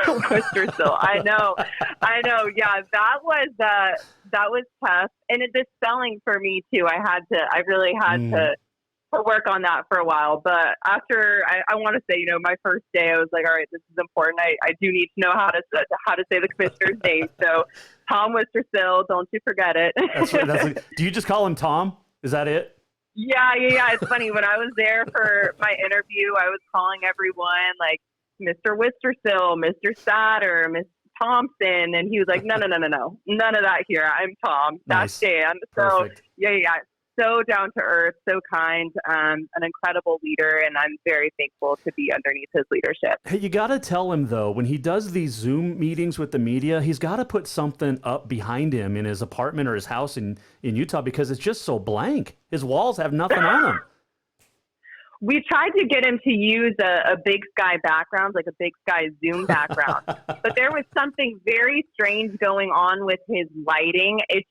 Speaker 13: Worcester. I know. Yeah, that was tough, and the spelling for me too. I really had to work on that for a while. But after, I want to say, my first day, I was like, all right, this is important. I do need to know how to say the commissioner's name. So Tom Wistersill, don't you forget it.
Speaker 8: That's right. Do you just call him Tom? Is that it?
Speaker 13: Yeah. It's funny. When I was there for my interview, I was calling everyone like Mr. Wistersill, Mr. Satter, Miss Thompson, and he was like, no, none of that here. I'm Tom. That's Dan. So
Speaker 8: Perfect.
Speaker 13: yeah. So down to earth, so kind, an incredible leader, and I'm very thankful to be underneath his leadership.
Speaker 8: Hey, you got to tell him, though, when he does these Zoom meetings with the media, he's got to put something up behind him in his apartment or his house in Utah, because it's just so blank. His walls have nothing on them.
Speaker 13: We tried to get him to use a Big Sky background, like a Big Sky Zoom background, but there was something very strange going on with his lighting. It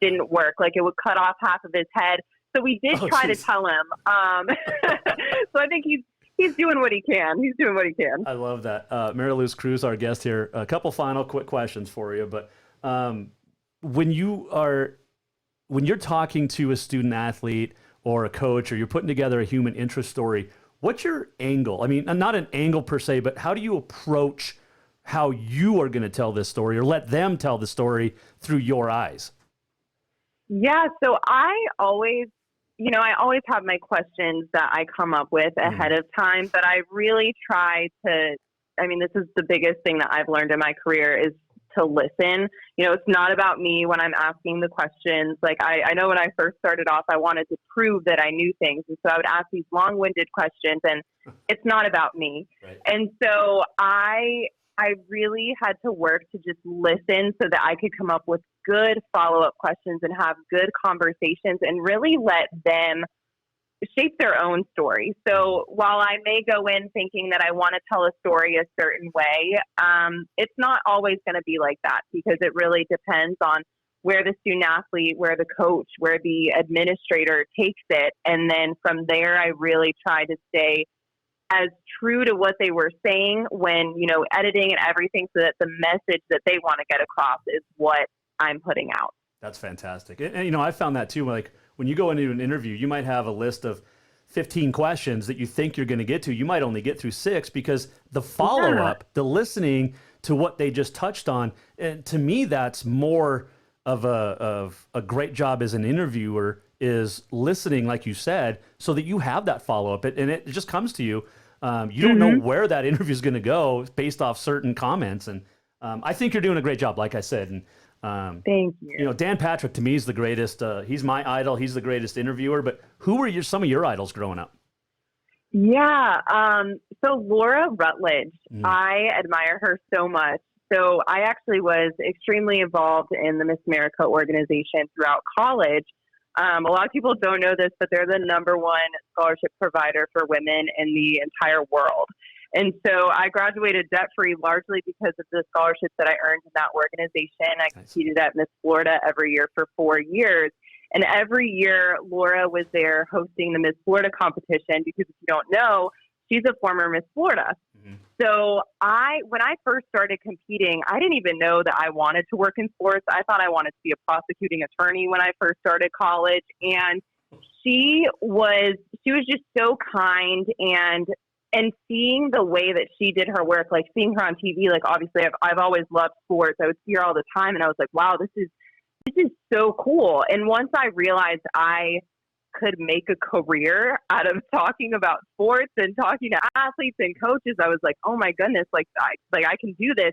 Speaker 13: didn't work. Like, it would cut off half of his head. So we did try to tell him. So I think he's doing what he can.
Speaker 8: I love that. Mary Lou's Cruz, our guest here. A couple final quick questions for you, but when you're talking to a student athlete or a coach, or you're putting together a human interest story, what's your angle? I mean, not an angle per se, but how do you approach how you are going to tell this story, or let them tell the story through your eyes?
Speaker 13: Yeah, so I always have my questions that I come up with ahead of time, but I really try to, this is the biggest thing that I've learned in my career, is to listen. It's not about me when I'm asking the questions. Like, I know when I first started off, I wanted to prove that I knew things. And so I would ask these long-winded questions, and it's not about me. Right. And so I really had to work to just listen so that I could come up with good follow-up questions and have good conversations and really let them shape their own story. So while I may go in thinking that I want to tell a story a certain way, it's not always going to be like that, because it really depends on where the student athlete, where the coach, where the administrator takes it. And then from there, I really try to stay as true to what they were saying when, editing and everything, so that the message that they want to get across is what I'm putting out.
Speaker 8: That's fantastic. And I found that too, like, when you go into an interview, you might have a list of 15 questions that you think you're going to get to. You might only get through 6, because the follow-up, the listening to what they just touched on, and to me, that's more of a great job as an interviewer, is listening, like you said, so that you have that follow-up. And it just comes to you. You don't know where that interview is going to go based off certain comments. And I think you're doing a great job, like I said. And
Speaker 13: thank you.
Speaker 8: Dan Patrick, to me, is the greatest. He's my idol. He's the greatest interviewer. But who were some of your idols growing up?
Speaker 13: Yeah. So Laura Rutledge, I admire her so much. So I actually was extremely involved in the Miss America organization throughout college. A lot of people don't know this, but they're the #1 scholarship provider for women in the entire world. And so I graduated debt-free largely because of the scholarships that I earned in that organization. I competed at Miss Florida every year for 4 years. And every year, Laura was there hosting the Miss Florida competition, because if you don't know, she's a former Miss Florida. So when I first started competing, I didn't even know that I wanted to work in sports. I thought I wanted to be a prosecuting attorney when I first started college. And she was just so kind, and seeing the way that she did her work, like seeing her on TV, like obviously I've always loved sports. I would see her all the time, and I was like, wow, this is so cool. And once I realized I could make a career out of talking about sports and talking to athletes and coaches, I was like, oh my goodness, I can do this.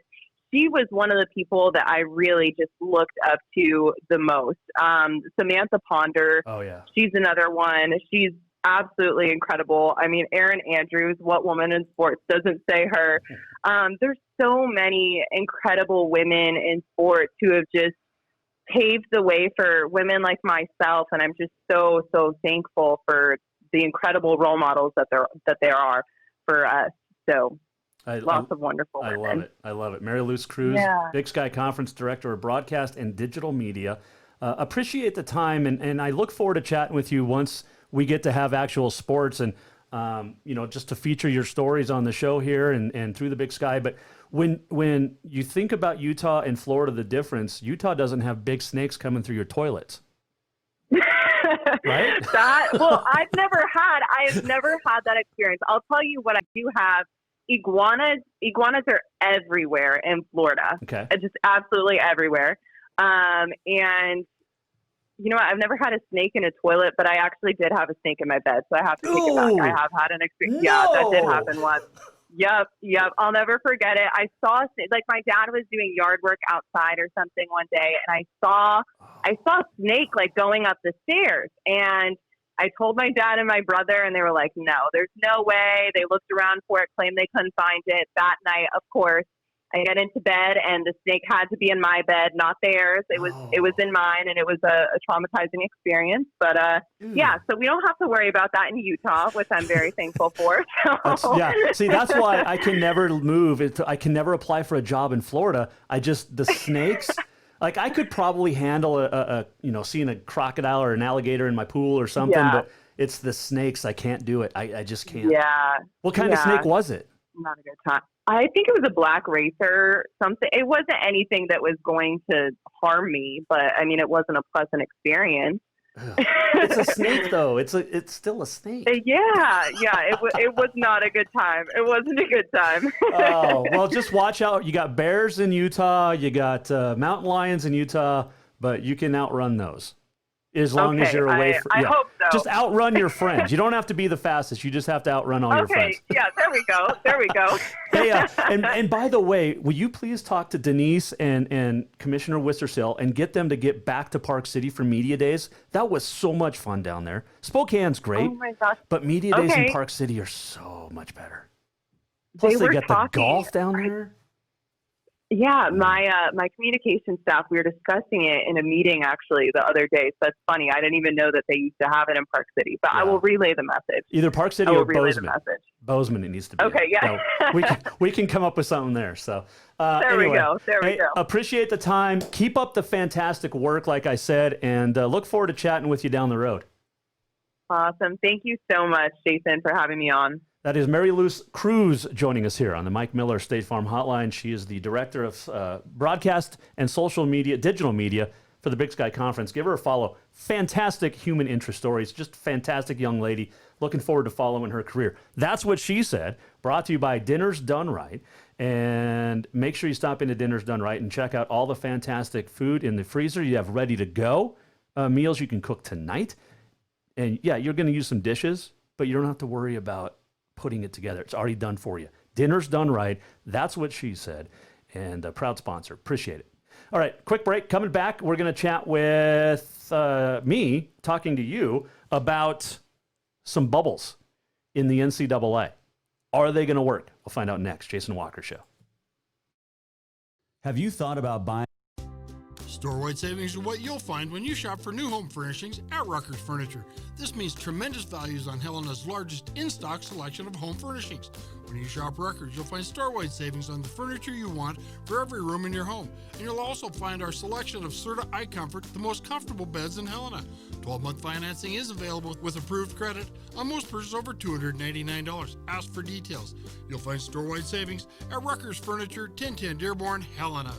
Speaker 13: She was one of the people that I really just looked up to the most. Samantha Ponder. Oh yeah. She's another one. She's absolutely incredible. I mean, Erin Andrews, what woman in sports doesn't say her? There's so many incredible women in sports who have just paved the way for women like myself, and I'm just so thankful for the incredible role models that there are for us. So lots of wonderful women.
Speaker 8: I love it. Mary Lou's Cruz, Big Sky Conference Director of Broadcast and Digital Media. Appreciate the time, and I look forward to chatting with you once we get to have actual sports and, just to feature your stories on the show here and through the Big Sky. But when you think about Utah and Florida, the difference, Utah doesn't have big snakes coming through your toilets. Right?
Speaker 13: I have never had that experience. I'll tell you what I do have. Iguanas are everywhere in Florida.
Speaker 8: Okay.
Speaker 13: Just absolutely everywhere. And you know what? I've never had a snake in a toilet, but I actually did have a snake in my bed. So I have to take it back. I have had an experience.
Speaker 8: No.
Speaker 13: Yeah, that did happen once. Yep. I'll never forget it. I saw, like, my dad was doing yard work outside or something one day, and I saw a snake, like, going up the stairs. And I told my dad and my brother, and they were like, no, there's no way. They looked around for it, claimed they couldn't find it. That night, of course, I get into bed, and the snake had to be in my bed, not theirs. It was in mine, and it was a traumatizing experience. But so we don't have to worry about that in Utah, which I'm very thankful for.
Speaker 8: See, that's why I can never move. I can never apply for a job in Florida. The snakes. Like, I could probably handle seeing a crocodile or an alligator in my pool or something, but it's the snakes. I can't do it. I just can't.
Speaker 13: Yeah.
Speaker 8: What kind of snake was it?
Speaker 13: Not a good time. I think it was a black racer, something. It wasn't anything that was going to harm me, but I mean, it wasn't a pleasant experience.
Speaker 8: It's a snake, though. It's still a snake.
Speaker 13: It was not a good time. It wasn't a good time.
Speaker 8: Oh, well, just watch out. You got bears in Utah. You got mountain lions in Utah, but you can outrun those as long as you're away from.
Speaker 13: I hope so.
Speaker 8: Just outrun your friends. You don't have to be the fastest. You just have to outrun all your friends.
Speaker 13: Yeah, there we go.
Speaker 8: Hey, and by the way, will you please talk to Denise and Commissioner Wistersill and get them to get back to Park City for Media Days? That was so much fun down there. Spokane's great.
Speaker 13: Oh my gosh.
Speaker 8: But Media Days in Park City are so much better. Plus, they got the golf down there.
Speaker 13: Yeah, my communication staff, we were discussing it in a meeting actually the other day. So that's funny. I didn't even know that they used to have it in Park City, but I will relay the message.
Speaker 8: Either Park City or Bozeman. Bozeman, it needs to be.
Speaker 13: Okay, yeah.
Speaker 8: So we can come up with something there. So
Speaker 13: there we go.
Speaker 8: Appreciate the time. Keep up the fantastic work, like I said, and look forward to chatting with you down the road.
Speaker 13: Awesome. Thank you so much, Jason, for having me on.
Speaker 8: That is Mary Luce Cruz joining us here on the Mike Miller State Farm Hotline. She is the director of broadcast and social media, digital media for the Big Sky Conference. Give her a follow. Fantastic human interest stories. Just fantastic young lady. Looking forward to following her career. That's what she said. Brought to you by Dinner's Done Right. And make sure you stop into Dinner's Done Right and check out all the fantastic food in the freezer. You have ready to go meals you can cook tonight. And yeah, you're going to use some dishes, but you don't have to worry about putting it together. It's already done for you. Dinner's Done Right. That's what she said. And a proud sponsor. Appreciate it. All right, quick break. Coming back, we're going to chat with me talking to you about some bubbles in the NCAA. Are they going to work? We'll find out next. Jason Walker Show. Have you thought about buying?
Speaker 12: Store-wide savings are what you'll find when you shop for new home furnishings at Rutledge Furniture. This means tremendous values on Helena's largest in-stock selection of home furnishings. When you shop Rutledge, you'll find store-wide savings on the furniture you want for every room in your home. And you'll also find our selection of Serta iComfort, the most comfortable beds in Helena. 12-month financing is available with approved credit on most purchases over $299. Ask for details. You'll find store-wide savings at Rutledge Furniture, 1010 Dearborn, Helena.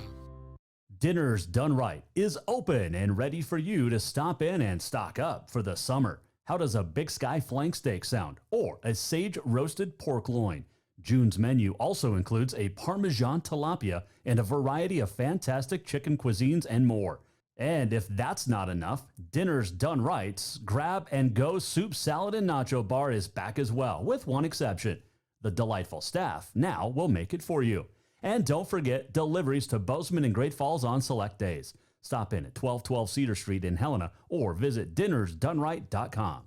Speaker 8: Dinner's Done Right is open and ready for you to stop in and stock up for the summer. How does a Big Sky flank steak sound? Or a sage roasted pork loin? June's menu also includes a Parmesan tilapia and a variety of fantastic chicken cuisines and more. And if that's not enough, Dinner's Done Right's Grab and Go Soup, Salad, and Nacho Bar is back as well, with one exception. The delightful staff now will make it for you. And don't forget deliveries to Bozeman and Great Falls on select days. Stop in at 1212 Cedar Street in Helena or visit dinnersdoneright.com.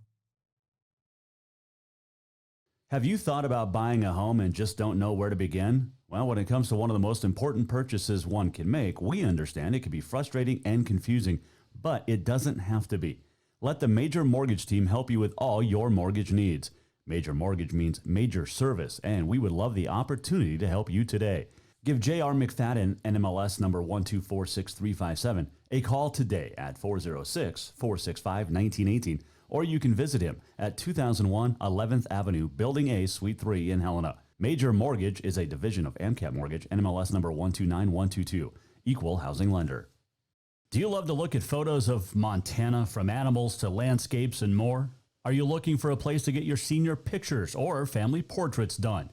Speaker 8: Have you thought about buying a home and just don't know where to begin? Well, when it comes to one of the most important purchases one can make, we understand it can be frustrating and confusing, but it doesn't have to be. Let the Major Mortgage team help you with all your mortgage needs. Major Mortgage means major service, and we would love the opportunity to help you today. Give J.R. McFadden, NMLS number 1246357, a call today at 406-465-1918 or you can visit him at 2001 11th Avenue, Building A, Suite 3 in Helena. Major Mortgage is a division of AMCAP Mortgage, NMLS number 129122, equal housing lender. Do you love to look at photos of Montana, from animals to landscapes and more? Are you looking for a place to get your senior pictures or family portraits done?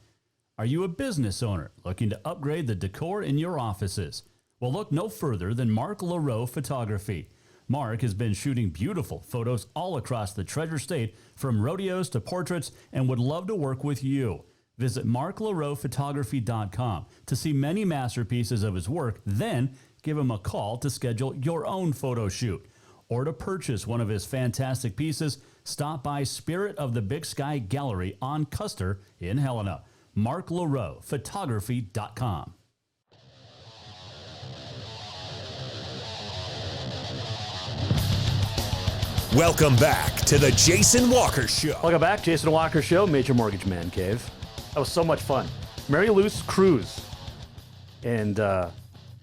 Speaker 8: Are you a business owner looking to upgrade the decor in your offices? Well, look no further than Mark Laro Photography. Mark has been shooting beautiful photos all across the Treasure State, from rodeos to portraits, and would love to work with you. Visit marklarophotography.com to see many masterpieces of his work, then give him a call to schedule your own photo shoot. Or to purchase one of his fantastic pieces, stop by Spirit of the Big Sky Gallery on Custer in Helena. marklarophotography.com.
Speaker 1: Welcome back to the Jason Walker Show.
Speaker 14: Welcome back, Jason Walker Show, Major Mortgage Man Cave. That was so much fun. Mary Luce Cruz, and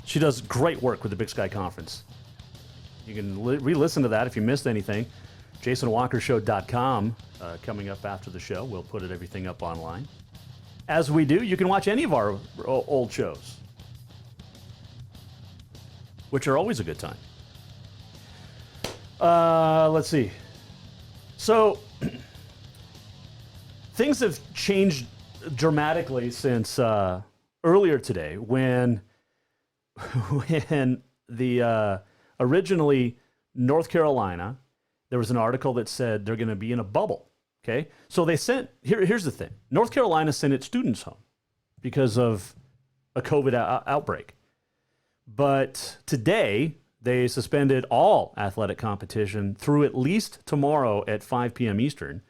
Speaker 14: she does great work with the Big Sky Conference. You can re-listen to that if you missed anything. JasonWalkerShow.com coming up after the show. We'll put everything up online. As we do, you can watch any of our old shows, which are always a good time. Let's see. So, things have changed dramatically since earlier today when the originally North Carolina, there was an article that said they're going to be in a bubble. Okay, so they sent here's the thing: North Carolina sent its students home because of a COVID outbreak, but today they suspended all athletic competition through at least tomorrow at 5 p.m. Eastern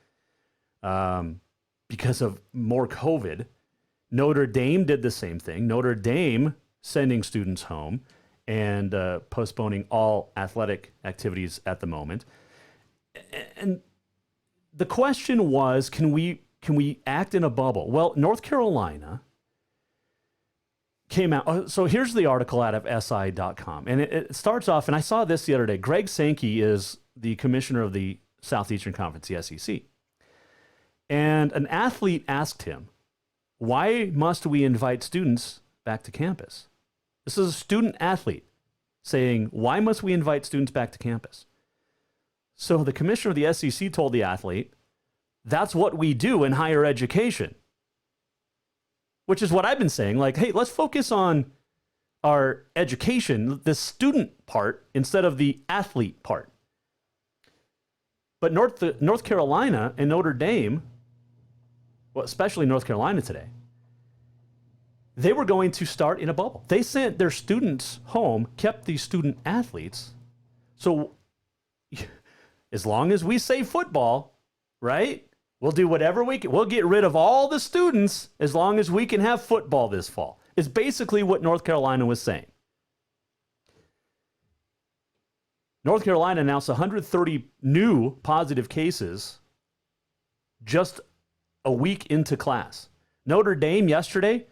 Speaker 14: because of more COVID. Notre Dame did the same thing. Notre Dame sending students home and postponing all athletic activities at the moment. And the question was, can we act in a bubble? Well, North Carolina came out. So here's the article out of SI.com. And it starts off, and I saw this the other day. Greg Sankey is the commissioner of the Southeastern Conference, the SEC. And an athlete asked him, why must we invite students back to campus? This is a student athlete saying, why must we invite students back to campus? So the commissioner of the SEC told the athlete, that's what we do in higher education. Which is what I've been saying, like, hey, let's focus on our education, the student part, instead of the athlete part. But North Carolina and Notre Dame, well, especially North Carolina today, they were going to start in a bubble. They sent their students home, kept these student athletes. So as long as we say football, right? We'll do whatever we can. We'll get rid of all the students as long as we can have football this fall. Is basically what North Carolina was saying. North Carolina announced 130 new positive cases just a week into class. Notre Dame yesterday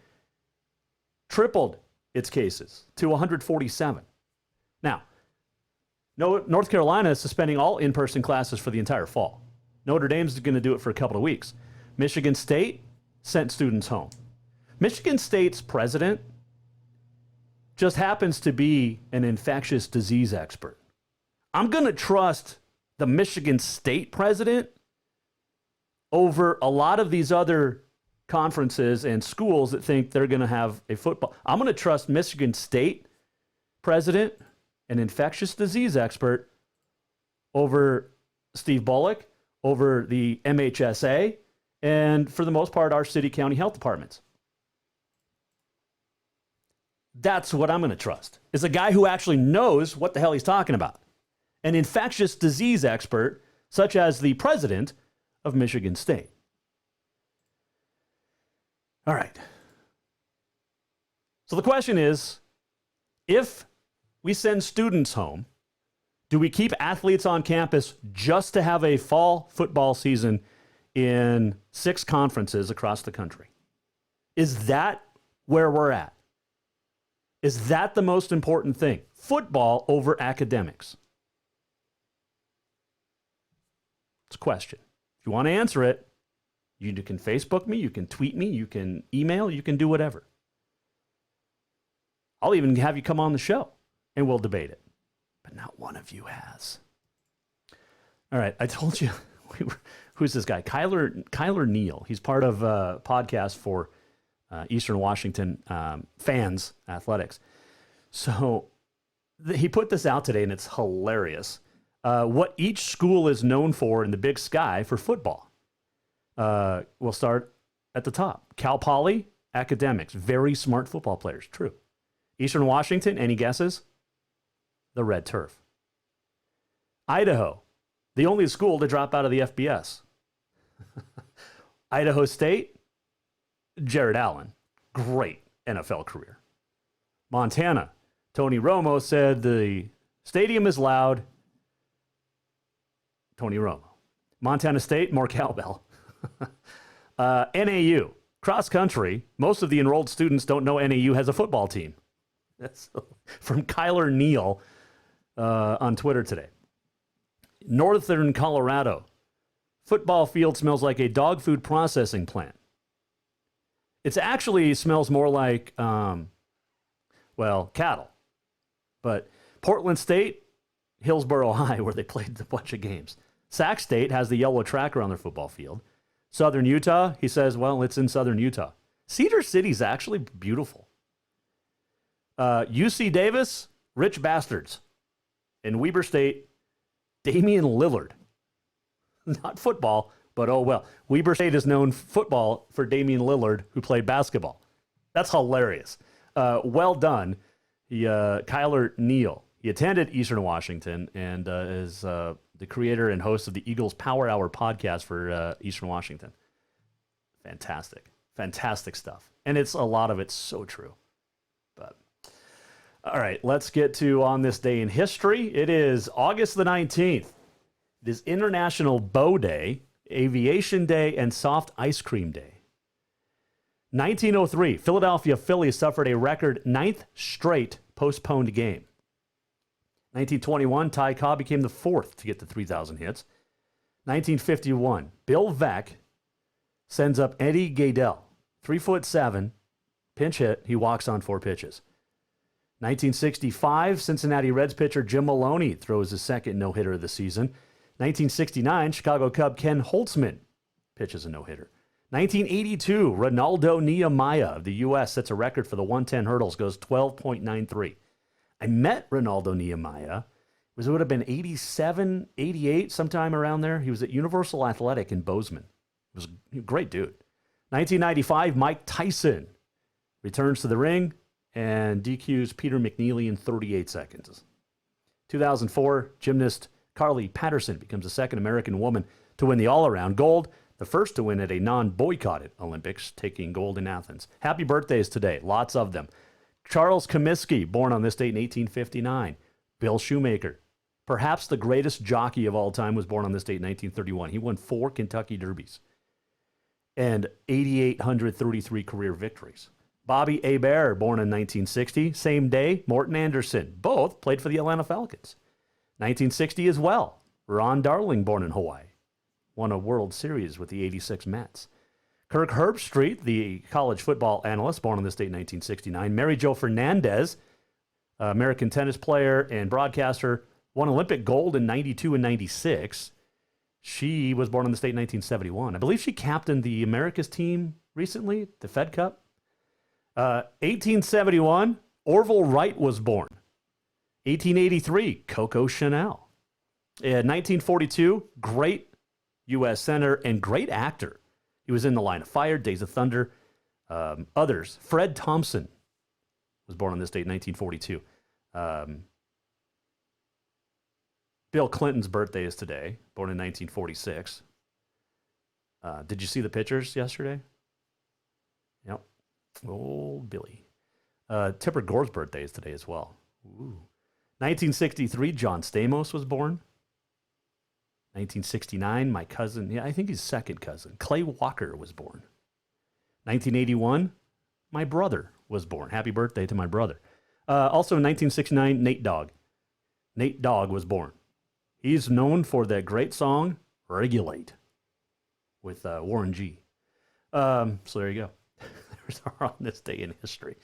Speaker 14: tripled its cases to 147. Now, North Carolina is suspending all in-person classes for the entire fall. Notre Dame's going to do it for a couple of weeks. Michigan State sent students home. Michigan State's president just happens to be an infectious disease expert. I'm going to trust the Michigan State president over a lot of these other conferences and schools that think they're going to have a football. I'm going to trust Michigan State president, an infectious disease expert, over Steve Bullock, over the MHSA, and for the most part, our city, county health departments. That's what I'm going to trust, is a guy who actually knows what the hell he's talking about. An infectious disease expert, such as the president of Michigan State. All right. So the question is, if we send students home, do we keep athletes on campus just to have a fall football season in 6 conferences across the country? Is that where we're at? Is that the most important thing? Football over academics. It's a question. If you want to answer it, you can Facebook me, you can tweet me, you can email, you can do whatever. I'll even have you come on the show and we'll debate it. But not one of you has. All right, I told you, who's this guy? Kyler Neal. He's part of a podcast for Eastern Washington fans, athletics. So he put this out today, and it's hilarious. What each school is known for in the Big Sky for football. We'll start at the top. Cal Poly, academics, very smart football players, true. Eastern Washington, any guesses? The Red Turf. Idaho, the only school to drop out of the FBS. Idaho State, Jared Allen, great NFL career. Montana, Tony Romo said the stadium is loud. Tony Romo. Montana State, more cowbell. NAU, cross country. Most of the enrolled students don't know NAU has a football team. That's from Kyler Neal on Twitter today. Northern Colorado, football field smells like a dog food processing plant. It actually smells more like, cattle. But Portland State, Hillsboro High, where they played a bunch of games. Sac State has the yellow tracker on their football field. Southern Utah, he says, well, it's in Southern Utah. Cedar City's actually beautiful. UC Davis, rich bastards. In Weber State, Damian Lillard. Not football, but oh well. Weber State is known football for Damian Lillard, who played basketball. That's hilarious. Well done. Kyler Neal. He attended Eastern Washington and is the creator and host of the Eagles Power Hour podcast for Eastern Washington. Fantastic. Fantastic stuff. And a lot of it's so true. But all right, let's get to on this day in history. It is August the 19th. It is International Bow Day, Aviation Day, and Soft Ice Cream Day. 1903, Philadelphia Phillies suffered a record 9th straight postponed game. 1921, Ty Cobb became the 4th to get to 3,000 hits. 1951, Bill Veeck sends up Eddie Gaedel, 3'7", pinch hit. He walks on 4 pitches. 1965, Cincinnati Reds pitcher Jim Maloney throws his second no-hitter of the season. 1969, Chicago Cub Ken Holtzman pitches a no-hitter. 1982, Ronaldo Nehemiah of the U.S. sets a record for the 110 hurdles, goes 12.93. I met Ronaldo Nehemiah. It would have been 87, 88, sometime around there. He was at Universal Athletic in Bozeman. He was a great dude. 1995, Mike Tyson returns to the ring and DQs Peter McNeely in 38 seconds. 2004, gymnast Carly Patterson becomes the second American woman to win the all-around gold, the first to win at a non-boycotted Olympics, taking gold in Athens. Happy birthdays today, lots of them. Charles Comiskey, born on this date in 1859. Bill Shoemaker, perhaps the greatest jockey of all time, was born on this date in 1931. He won 4 Kentucky Derbies and 8,833 career victories. Bobby Hebert, born in 1960. Same day, Morton Anderson. Both played for the Atlanta Falcons. 1960 as well. Ron Darling, born in Hawaii. Won a World Series with the 86 Mets. Kirk Herbstreit, the college football analyst, born on this date in 1969. Mary Jo Fernandez, American tennis player and broadcaster, won Olympic gold in 92 and 96. She was born on this date in 1971. I believe she captained the America's team recently, the Fed Cup. 1871, Orville Wright was born. 1883, Coco Chanel. 1942, great U.S. Senator and great actor. He was in The Line of Fire, Days of Thunder, others. Fred Thompson was born on this date in 1942. Bill Clinton's birthday is today, born in 1946. Did you see the pictures yesterday? Yep. Old Billy. Tipper Gore's birthday is today as well. Ooh. 1963, John Stamos was born. 1969, my cousin, I think he's second cousin, Clay Walker was born. 1981, my brother was born. Happy birthday to my brother. Also in 1969, Nate Dogg. Nate Dogg was born. He's known for that great song, Regulate with Warren G. So there you go. There's our On This Day in History.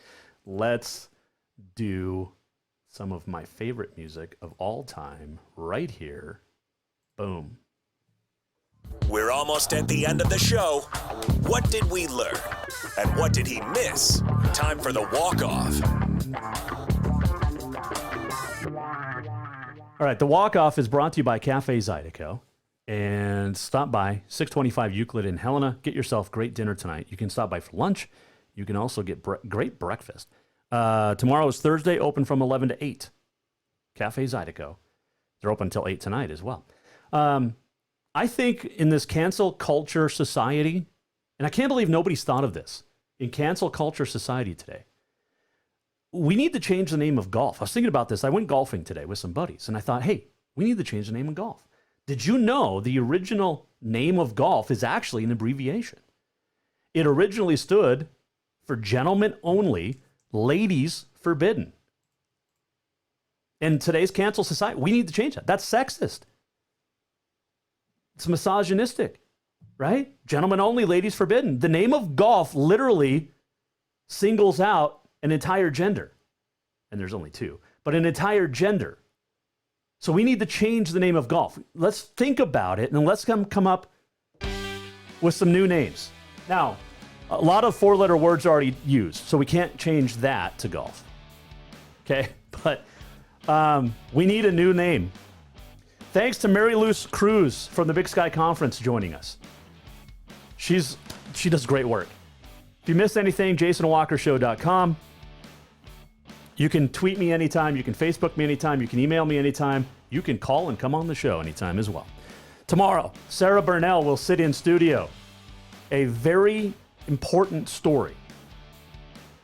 Speaker 14: Let's do some of my favorite music of all time right here. Boom.
Speaker 1: We're almost at the end of the show. What did we learn? And what did he miss? Time for the walk-off.
Speaker 14: All right, the walk-off is brought to you by Cafe Zydeco. And stop by 625 Euclid in Helena. Get yourself great dinner tonight. You can stop by for lunch. You can also get great breakfast. Tomorrow is Thursday, open from 11 to 8. Cafe Zydeco. They're open until 8 tonight as well. I think in this cancel culture society, and I can't believe nobody's thought of this, in cancel culture society today, we need to change the name of golf. I was thinking about this. I went golfing today with some buddies, and I thought, hey, we need to change the name of golf. Did you know the original name of golf is actually an abbreviation? It originally stood for gentlemen only, ladies forbidden. In today's cancel society, we need to change that. That's sexist. It's misogynistic, right? Gentlemen only, ladies forbidden. The name of golf literally singles out an entire gender. And there's only two, but an entire gender. So we need to change the name of golf. Let's think about it, and let's come up with some new names. Now, a lot of four-letter words are already used, so we can't change that to golf. Okay? But we need a new name. Thanks to Mary Luce Cruz from the Big Sky Conference joining us. She does great work. If you missed anything, JasonWalkerShow.com. You can tweet me anytime. You can Facebook me anytime. You can email me anytime. You can call and come on the show anytime as well. Tomorrow, Sarah Burnell will sit in studio. A very important story.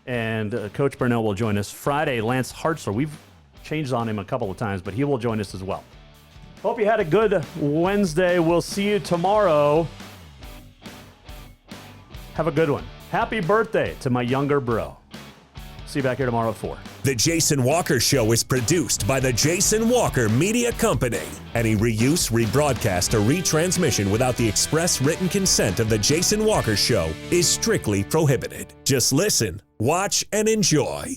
Speaker 14: And Coach Burnell will join us. Friday, Lance Hartzler. We've changed on him a couple of times, but he will join us as well. Hope you had a good Wednesday. We'll see you tomorrow. Have a good one. Happy birthday to my younger bro. See you back here tomorrow at 4.
Speaker 1: The Jason Walker Show is produced by the Jason Walker Media Company. Any reuse, rebroadcast, or retransmission without the express written consent of the Jason Walker Show is strictly prohibited. Just listen, watch, and enjoy.